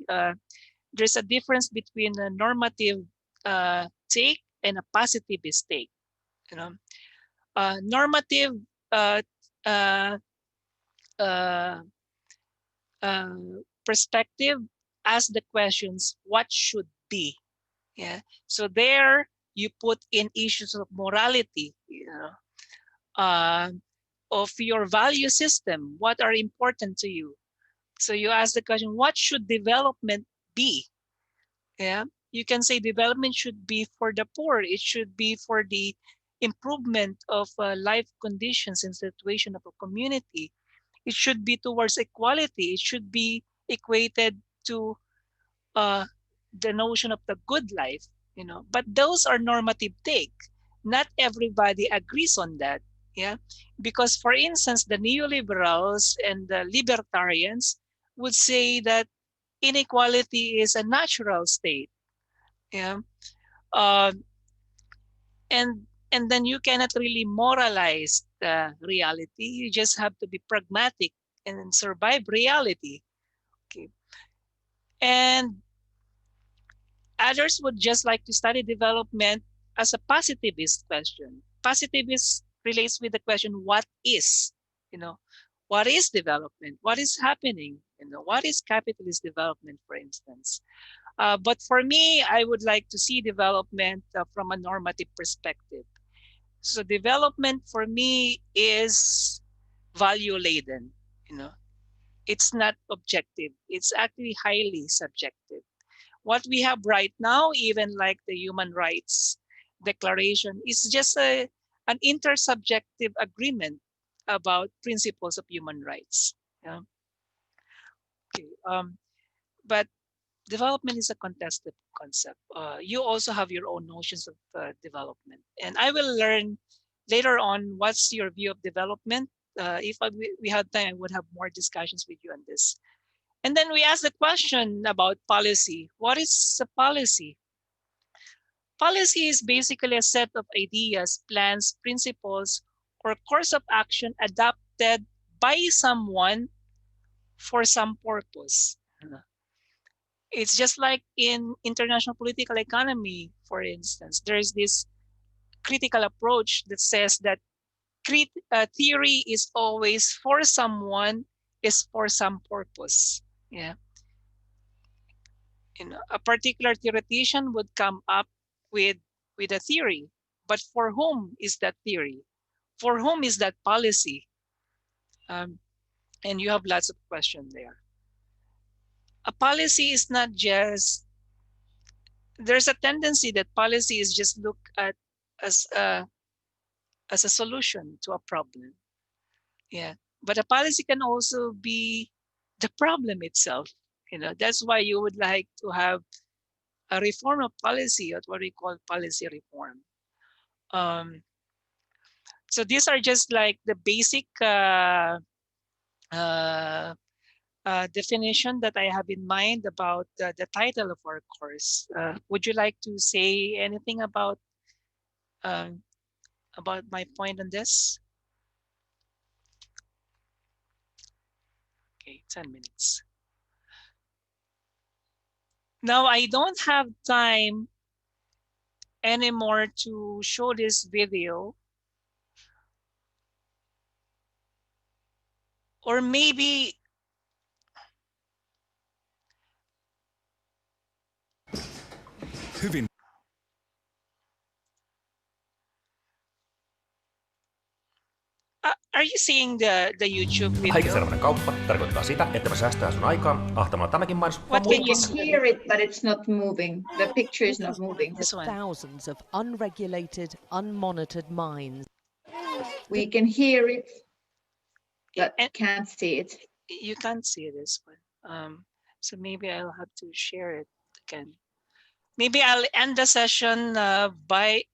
there's a difference between a normative take and a positivist take. Normative perspective asks the questions, what should be? Yeah. So there you put in issues of morality, of your value system, what are important to you. So you ask the question, what should development be? Yeah, you can say development should be for the poor. It should be for the improvement of life conditions and situation of a community. It should be towards equality. It should be equated to the notion of the good life, but those are normative take. Not everybody agrees on that. Yeah, because for instance, the neoliberals and the libertarians would say that inequality is a natural state. Yeah, uh, and then you cannot really moralize the reality. You just have to be pragmatic and survive reality. Okay, and others would just like to study development as a positivist question. Positivist relates with the question, what is? What is development? What is happening? What is capitalist development, for instance? But for me, I would like to see development from a normative perspective. So development for me is value laden. It's not objective. It's actually highly subjective. What we have right now, even like the Human Rights Declaration, is just an intersubjective agreement about principles of human rights. Yeah. Okay. But development is a contested concept. You also have your own notions of development, and I will learn later on what's your view of development. If we had time, I would have more discussions with you on this. And then we ask the question about policy. What is a policy? Policy is basically a set of ideas, plans, principles, or course of action adopted by someone for some purpose. It's just like in international political economy, for instance, there's this critical approach that says that theory is always for someone, is for some purpose. Yeah. A particular theoretician would come up with a theory, but for whom is that theory? For whom is that policy? And you have lots of questions there. A policy is not just, there's a tendency that policy is just looked at as a solution to a problem. Yeah, but a policy can also be the problem itself. That's why you would like to have a reform of policy, or what we call policy reform. So these are just like the basic definition that I have in mind about the title of our course. Would you like to say anything about my point on this? Okay, 10 minutes. Now I don't have time anymore to show this video. Or maybe Hyvin. Are you seeing the YouTube video? Häikäiseläinen kauppa tarkoittaa sitä, että me säästää sun aikaa ahtamalla tämäkin mainos. We can hear it, but it's not moving. The picture is not moving. This one. Thousands of unregulated, unmonitored mines. We can hear it, but can't see it. You can't see this one. So maybe I'll have to share it again. Maybe I'll end the session by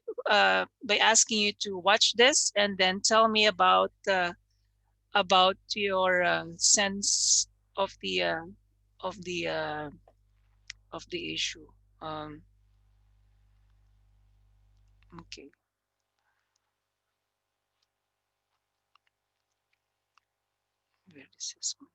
asking you to watch this and then tell me about your sense of the issue. Okay. Where is this one?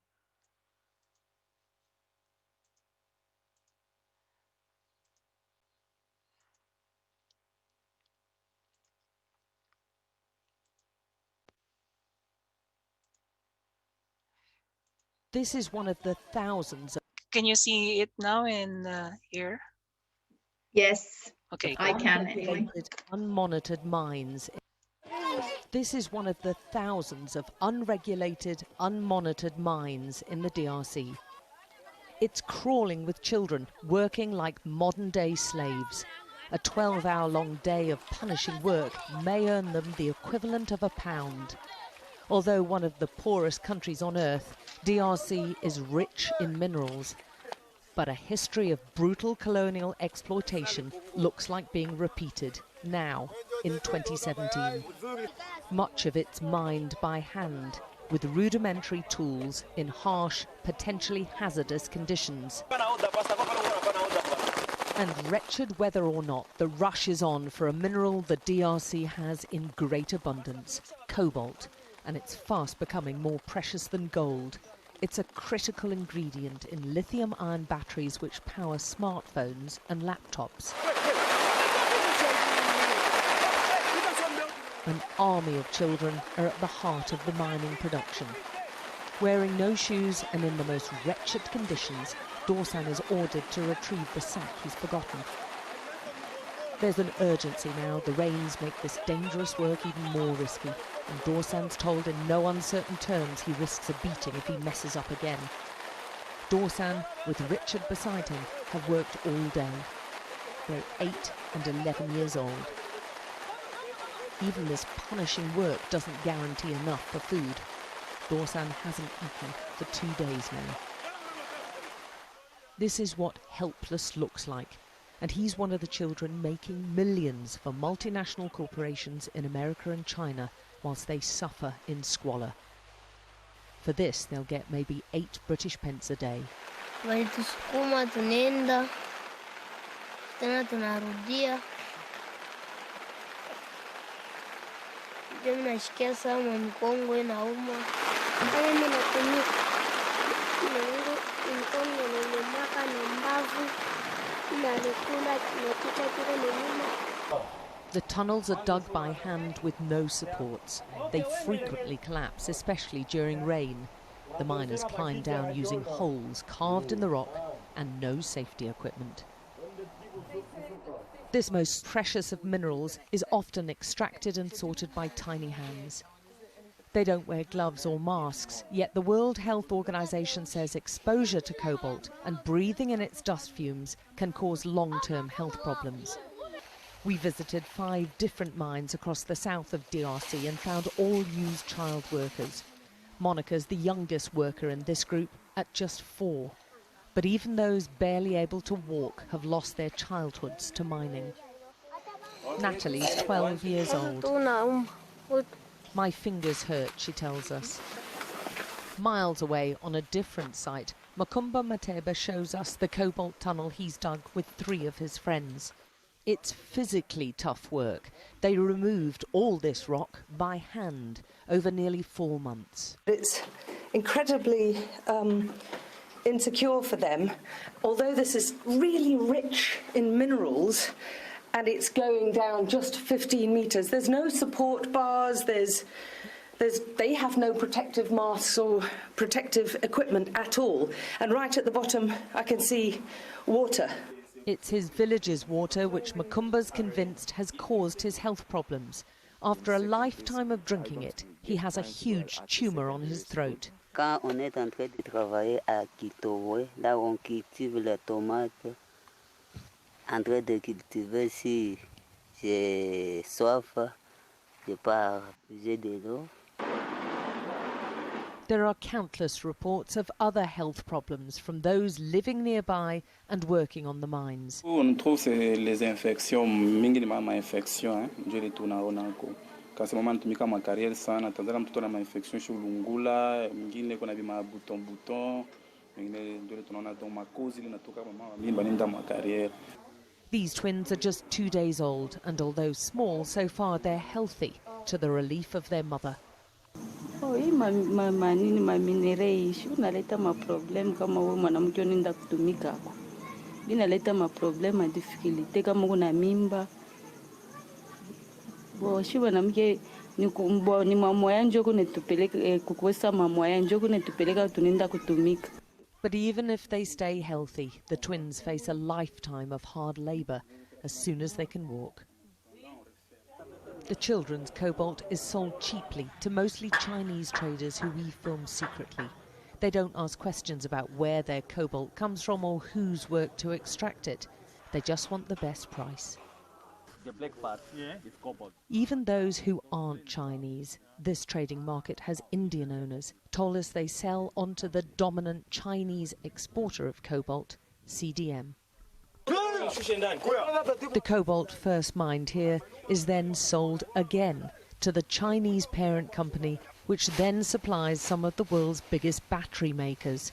This is one of the thousands. Can you see it now in here? Yes. Okay. I can anyway. Unmonitored mines. This is one of the thousands of unregulated, unmonitored mines in the DRC. It's crawling with children, working like modern-day slaves. A 12-hour-long day of punishing work may earn them the equivalent of £1. Although one of the poorest countries on earth, DRC is rich in minerals. But a history of brutal colonial exploitation looks like being repeated now, in 2017. Much of it's mined by hand, with rudimentary tools in harsh, potentially hazardous conditions. And wretched whether or not, the rush is on for a mineral the DRC has in great abundance, cobalt, and it's fast becoming more precious than gold. It's a critical ingredient in lithium-ion batteries which power smartphones and laptops. An army of children are at the heart of the mining production. Wearing no shoes and in the most wretched conditions, Dorsan is ordered to retrieve the sack he's forgotten. There's an urgency now. The rains make this dangerous work even more risky, and Dorsan's told in no uncertain terms he risks a beating if he messes up again. Dorsan, with Richard beside him, have worked all day. They're 8 and 11 years old. Even this punishing work doesn't guarantee enough for food. Dorsan hasn't eaten for 2 days now. This is what helpless looks like, and he's one of the children making millions for multinational corporations in America and China whilst they suffer in squalor. For this, they'll get maybe 8 British pence a day. Walitusukuma tunaenda tena tunarudia. Ndio nashikia sana mkongo inauma. Kama mimi natumia mkongo unaumaka na mbavu nalikula tunapita kile nyuma. The tunnels are dug by hand with no supports. They frequently collapse, especially during rain. The miners climb down using holes carved in the rock and no safety equipment. This most precious of minerals is often extracted and sorted by tiny hands. They don't wear gloves or masks, yet the World Health Organization says exposure to cobalt and breathing in its dust fumes can cause long-term health problems. We visited 5 different mines across the south of DRC and found all use child workers. Monica's the youngest worker in this group at just 4. But even those barely able to walk have lost their childhoods to mining. Natalie's 12 years old. My fingers hurt, she tells us. Miles away on a different site, Makumba Mateba shows us the cobalt tunnel he's dug with 3 of his friends. It's physically tough work. They removed all this rock by hand over nearly 4 months. It's incredibly insecure for them. Although this is really rich in minerals and it's going down just 15 meters, there's no support bars, they have no protective masks or protective equipment at all. And right at the bottom, I can see water. It's his village's water which Makumba's convinced has caused his health problems. After a lifetime of drinking it, he has a huge tumour on his throat. Quand on est en train de travailler à Kitowe, là on cultive la tomate, en train de cultiver, si j'ai soif, je pars puiser de l'eau. There are countless reports of other health problems from those living nearby and working on the mines. On trouve les infections, mingi ni mama infection, ndio ile tunaona huko. Kasi mama anatumika makariere sana, tazama mtoto na infection shulungula, mingine kuna bima buton, mingine ndio tunaona donc makozi ile natoka mama mingi baninda makariere. These twins are just 2 days old, and although small, so far they're healthy, to the relief of their mother. Hii manini maminere ishu naleta maproblem kama wewe mwanamke unaenda kutumika hapo. Binaleta maproblem ma difficulty kama una mimba. Bo shi mwanamke ni mama yangu kunetupeleka kukwesa mama yangu kunetupeleka tunaenda kutumika. But even if they stay healthy, the twins face a lifetime of hard labour as soon as they can walk. The children's cobalt is sold cheaply to mostly Chinese traders who we film secretly. They don't ask questions about where their cobalt comes from or who's worked to extract it. They just want the best price. The black part is cobalt. Even those who aren't Chinese, this trading market has Indian owners, told us they sell onto the dominant Chinese exporter of cobalt, CDM. The cobalt first mined here is then sold again to the Chinese parent company, which then supplies some of the world's biggest battery makers.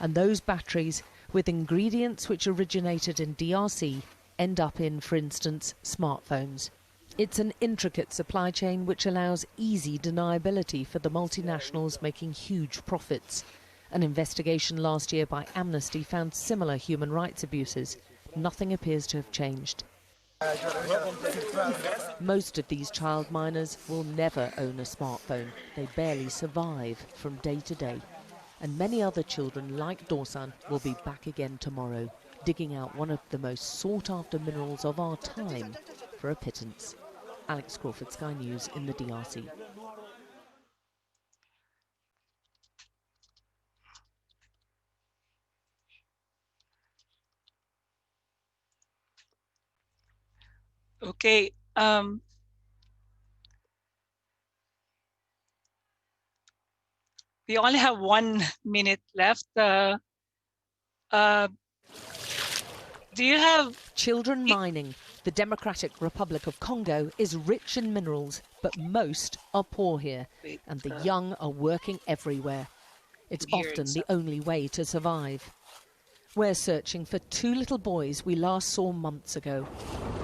And those batteries, with ingredients which originated in DRC, end up in, for instance, smartphones. It's an intricate supply chain which allows easy deniability for the multinationals making huge profits. An investigation last year by Amnesty found similar human rights abuses. Nothing appears to have changed. Most of these child miners will never own a smartphone. They barely survive from day to day. And many other children like Dorsan will be back again tomorrow, digging out one of the most sought-after minerals of our time for a pittance. Alex Crawford, Sky News in the DRC. Okay. We only have 1 minute left. Do you have... Children mining. The Democratic Republic of Congo is rich in minerals, but most are poor here, and the young are working everywhere. It's often the only way to survive. We're searching for 2 little boys we last saw months ago.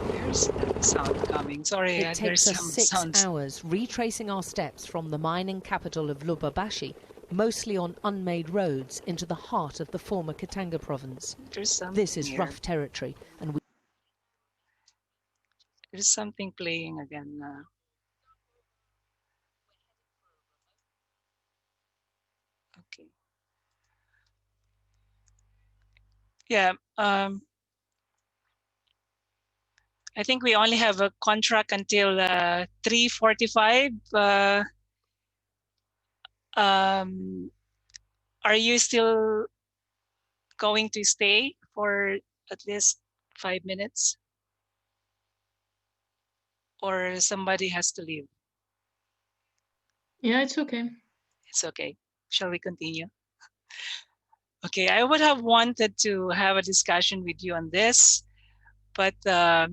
There's that sound coming. Sorry, It takes there's us some 6 sounds. hours retracing our steps from the mining capital of Lubumbashi, mostly on unmade roads, into the heart of the former Katanga province. This is here. rough territory, and There's something playing again. Okay. Yeah. I think we only have a contract until 3:45. Are you still going to stay for at least 5 minutes? Or somebody has to leave? Yeah, it's okay. It's okay. Shall we continue? Okay, I would have wanted to have a discussion with you on this, but I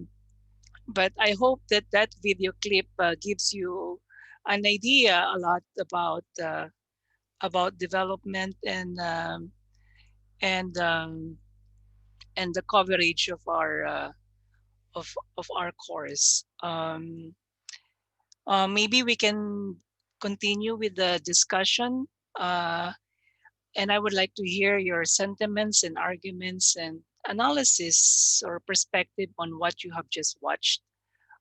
hope that that video clip gives you an idea a lot about development and the coverage of our course. Maybe we can continue with the discussion, and I would like to hear your sentiments and arguments and analysis or perspective on what you have just watched.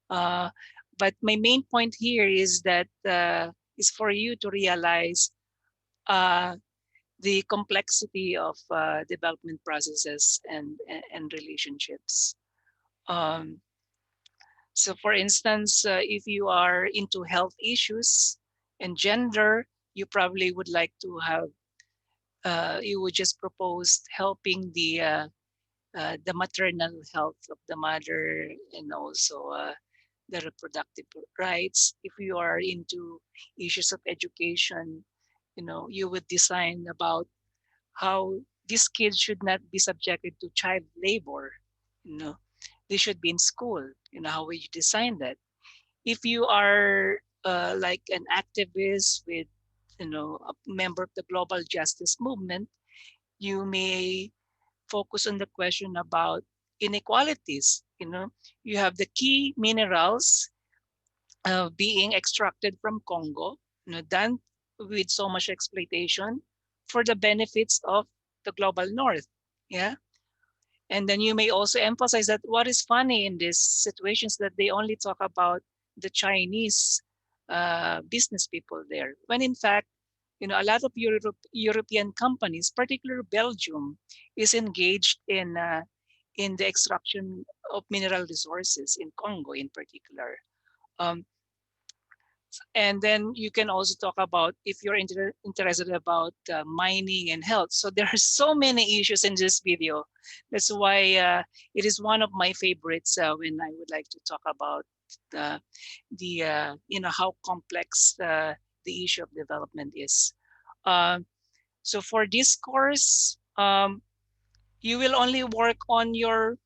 But my main point here is that is for you to realize the complexity of development processes and relationships. So for instance, if you are into health issues and gender, you probably would like to have, you would just propose helping the maternal health of the mother and also the reproductive rights. If you are into issues of education, you know, you would design about how these kids should not be subjected to child labor. You know, they should be in school. You know, how will you design that? If you are like an activist with, you know, a member of the global justice movement, you may focus on the question about inequalities. You know, you have the key minerals being extracted from Congo, you know, done with so much exploitation for the benefits of the global north. Yeah. And then you may also emphasize that what is funny in these situations that they only talk about the Chinese business people there, when in fact, you know, a lot of European companies, particularly Belgium, is engaged in the extraction of mineral resources in Congo in particular. And then you can also talk about if you're interested about mining and health. So there are so many issues in this video. That's why it is one of my favorites when I would like to talk about the you know, how complex the issue of development is. So for this course, You will only work on your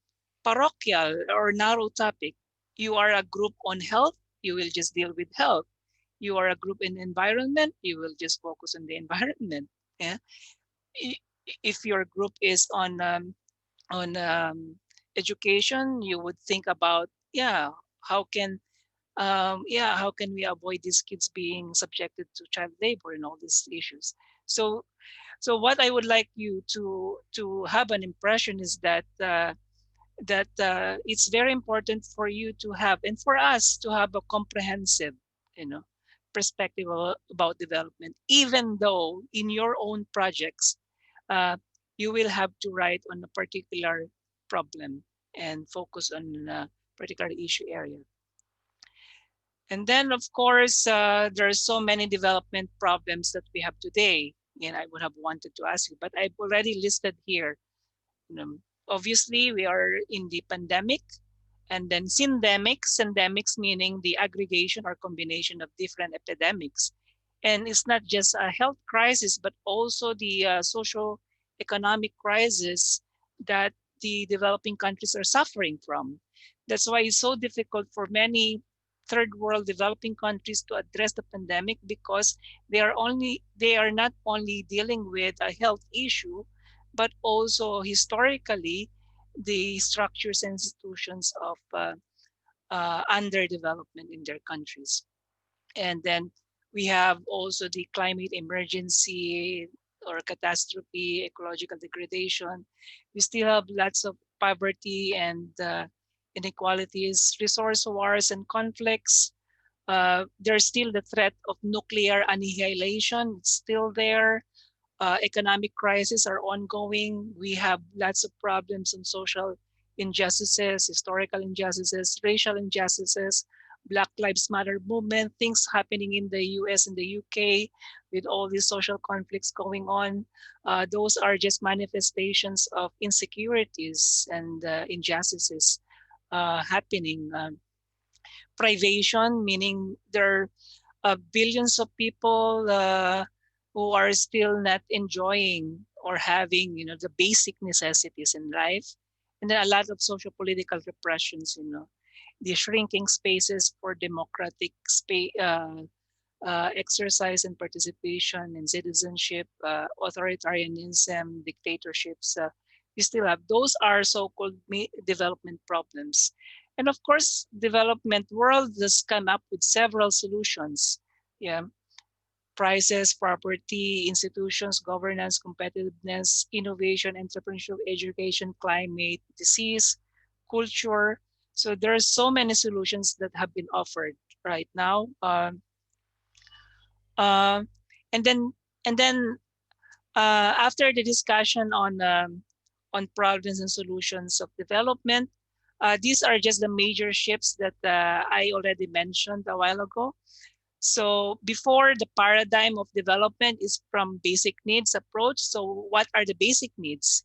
parochial or narrow topic. You are a group on health, you will just deal with health. You are a group in environment, you will just focus on the environment. Yeah. If your group is on education, you would think about, yeah, how can how can we avoid these kids being subjected to child labor and all these issues. So what I would like you to have an impression is that it's very important for you to have, and for us to have, a comprehensive, perspective about development. Even though in your own projects, uh, you will have to write on a particular problem and focus on a particular issue area. And then, of course, there are so many development problems that we have today. And I would have wanted to ask you, but I've already listed here. Obviously, we are in the pandemic, and then syndemics meaning the aggregation or combination of different epidemics. And it's not just a health crisis, but also the socio-economic crisis that the developing countries are suffering from. That's why it's so difficult for many third world developing countries to address the pandemic, because they are not only dealing with a health issue, but also historically the structures and institutions of underdevelopment in their countries. And then we have also the climate emergency or catastrophe, ecological degradation. We still have lots of poverty and inequalities, resource wars and conflicts. There's still the threat of nuclear annihilation. It's still there. Economic crises are ongoing. We have lots of problems on social injustices, historical injustices, racial injustices, Black Lives Matter movement, things happening in the US and the UK with all these social conflicts going on. Those are just manifestations of insecurities and injustices happening. Privation, meaning there are billions of people who are still not enjoying or having, the basic necessities in life. And then a lot of social political repressions, the shrinking spaces for democratic exercise and participation and citizenship, authoritarianism, dictatorships. We still have, those are so-called development problems. And of course, development world has come up with several solutions. Yeah. Prices, property, institutions, governance, competitiveness, innovation, entrepreneurship, education, climate, disease, culture. So there are so many solutions that have been offered right now. And then after the discussion on problems and solutions of development, these are just the major shifts that I already mentioned a while ago. So before, the paradigm of development is from basic needs approach. So what are the basic needs?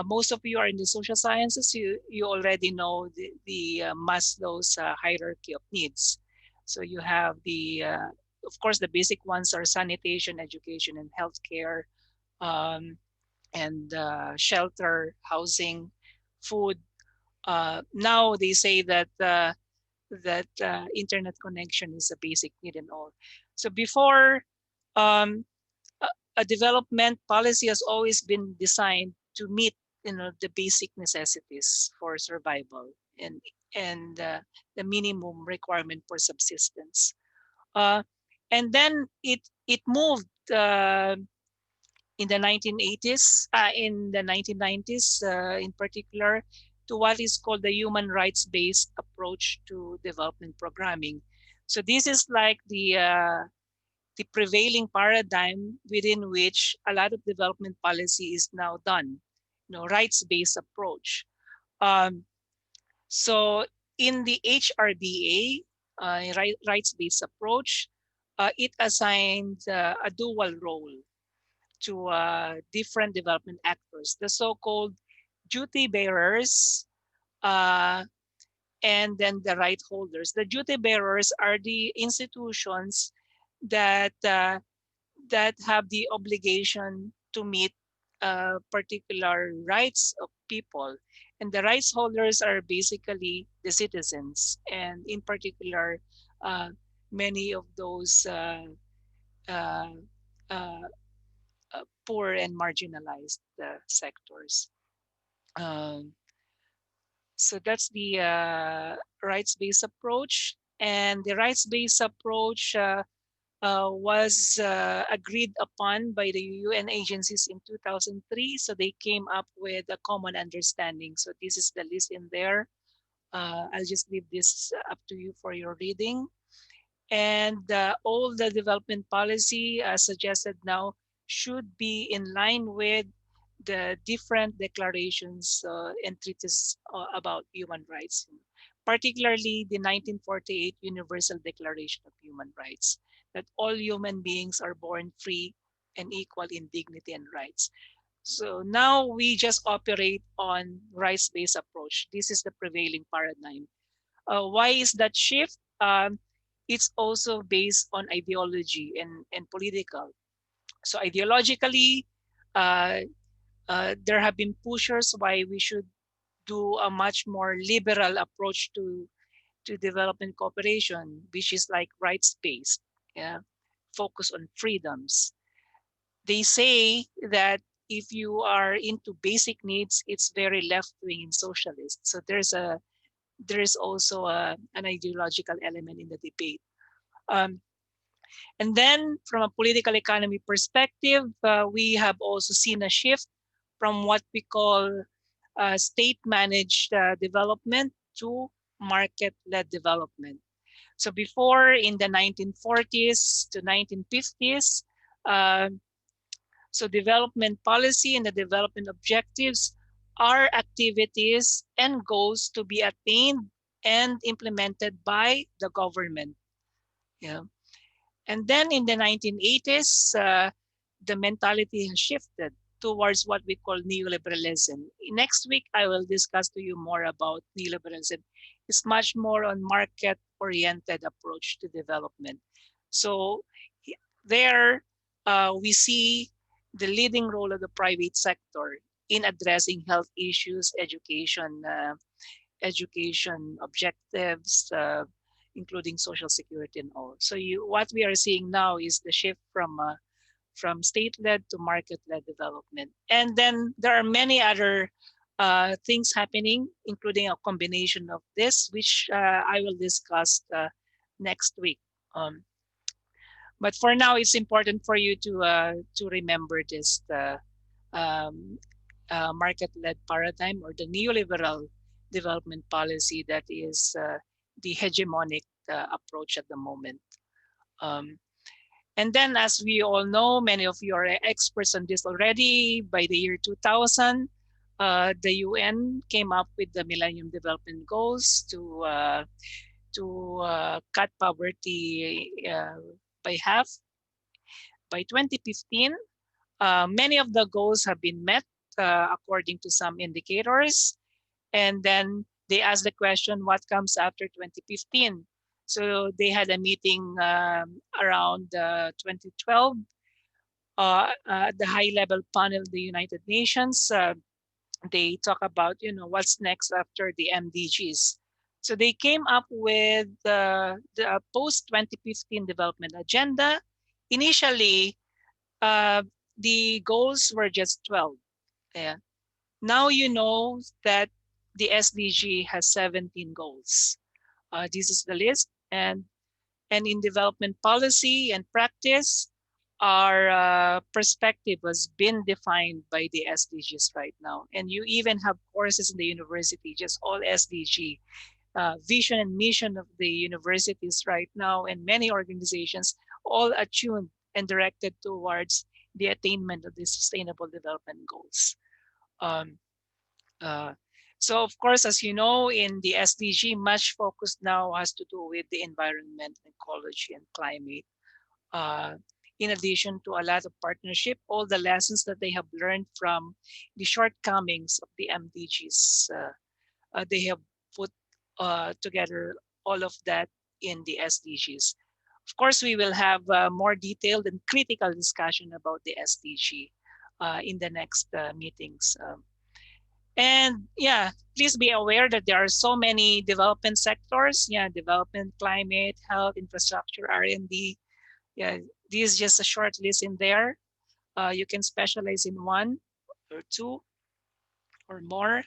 Most of you are in the social sciences. You already know the Maslow's hierarchy of needs. So you have of course, the basic ones are sanitation, education, and healthcare, and shelter, housing, food. Now they say that internet connection is a basic need and all. So before, a development policy has always been designed to meet, the basic necessities for survival and the minimum requirement for subsistence. And then it moved in the 1980s, in the 1990s in particular, to what is called the human rights-based approach to development programming. So this is like the prevailing paradigm within which a lot of development policy is now done, rights-based approach. So in the HRDA, rights-based approach, it assigned a dual role to different development actors, the so-called duty bearers, and then the right holders. The duty bearers are the institutions that have the obligation to meet particular rights of people. And the rights holders are basically the citizens, and in particular, many of those uh, uh, poor and marginalized sectors. Um, so that's the rights-based approach. And the rights-based approach was agreed upon by the UN agencies in 2003. So they came up with a common understanding. So this is the list in there. I'll just leave this up to you for your reading. And all the development policy suggested now should be in line with the different declarations and treaties about human rights, particularly the 1948 Universal Declaration of Human Rights, that all human beings are born free and equal in dignity and rights. So now we just operate on rights-based approach. This is the prevailing paradigm. Why is that shift? It's also based on ideology and political. So ideologically, there have been pushers why we should do a much more liberal approach to development cooperation, which is like rights-based, yeah, focus on freedoms. They say that if you are into basic needs, it's very left-wing and socialist. So there is also an ideological element in the debate. And then from a political economy perspective, we have also seen a shift from what we call state-managed development to market-led development. So before, in the 1940s to 1950s, so development policy and the development objectives are activities and goals to be attained and implemented by the government. Yeah. And then in the 1980s, the mentality has shifted towards what we call neoliberalism. Next week, I will discuss to you more about neoliberalism. It's much more on market-oriented approach to development. So there, we see the leading role of the private sector in addressing health issues, education objectives, including social security and all. So what we are seeing now is the shift from state-led to market-led development. And then there are many other things happening, including a combination of this, which I will discuss next week. But for now, it's important for you to remember this market-led paradigm, or the neoliberal development policy that is the hegemonic approach at the moment. And then, as we all know, many of you are experts on this already, by the year 2000, the UN came up with the Millennium Development Goals to cut poverty by half. By 2015, many of the goals have been met according to some indicators. And then they asked the question, what comes after 2015? So they had a meeting around 2012 the high-level panel of the United Nations. They talk about, what's next after the MDGs. So they came up with the post-2015 development agenda. Initially, the goals were just 12. Yeah. Now you know that the SDG has 17 goals. This is the list. And in development policy and practice, our perspective has been defined by the SDGs right now. And you even have courses in the university, just all SDG. Vision and mission of the universities right now, and many organizations, all attuned and directed towards the attainment of the sustainable development goals. So of course, as you know, in the SDG, much focus now has to do with the environment, ecology, and climate. In addition to a lot of partnership, all the lessons that they have learned from the shortcomings of the MDGs, they have put together all of that in the SDGs. Of course, we will have more detailed and critical discussion about the SDG in the next meetings. And yeah, please be aware that there are so many development sectors. Yeah, development, climate, health, infrastructure, R&D. Yeah, this is just a short list in there. You can specialize in one or two or more.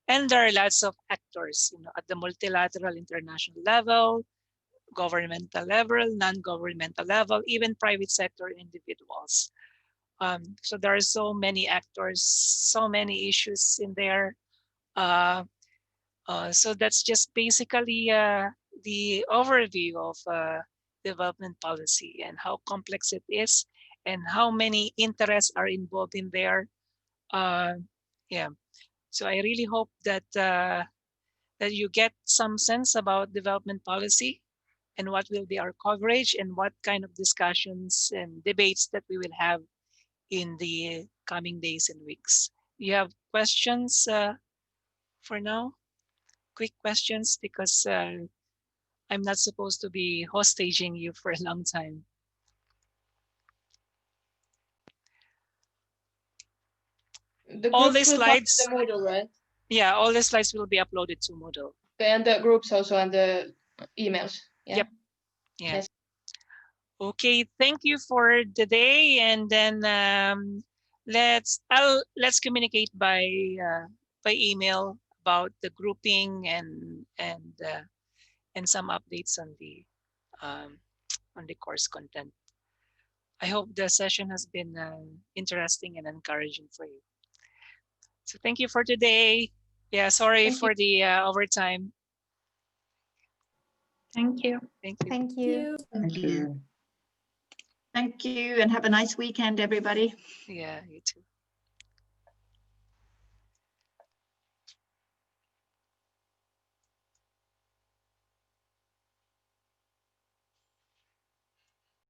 And there are lots of actors, at the multilateral international level, governmental level, non-governmental level, even private sector individuals. So there are so many actors, so many issues in there. So that's just basically the overview of development policy and how complex it is and how many interests are involved in there. Yeah, so I really hope that that you get some sense about development policy and what will be our coverage and what kind of discussions and debates that we will have in the coming days and weeks. You have questions for now? Quick questions, because I'm not supposed to be hostaging you for a long time. The All groups the will come to slides, the Moodle, right? yeah, all the slides will be uploaded to Moodle. Okay, and the groups also and the emails. Yeah? Yep. Yeah. Yes. Okay, thank you for the day, and then let's communicate by email about the grouping and some updates on the course content. I hope the session has been interesting and encouraging for you. So thank you for today. Yeah, sorry for the overtime. Thank you. Thank you. Thank you. Thank you. Thank you, and have a nice weekend, everybody. Yeah, you too.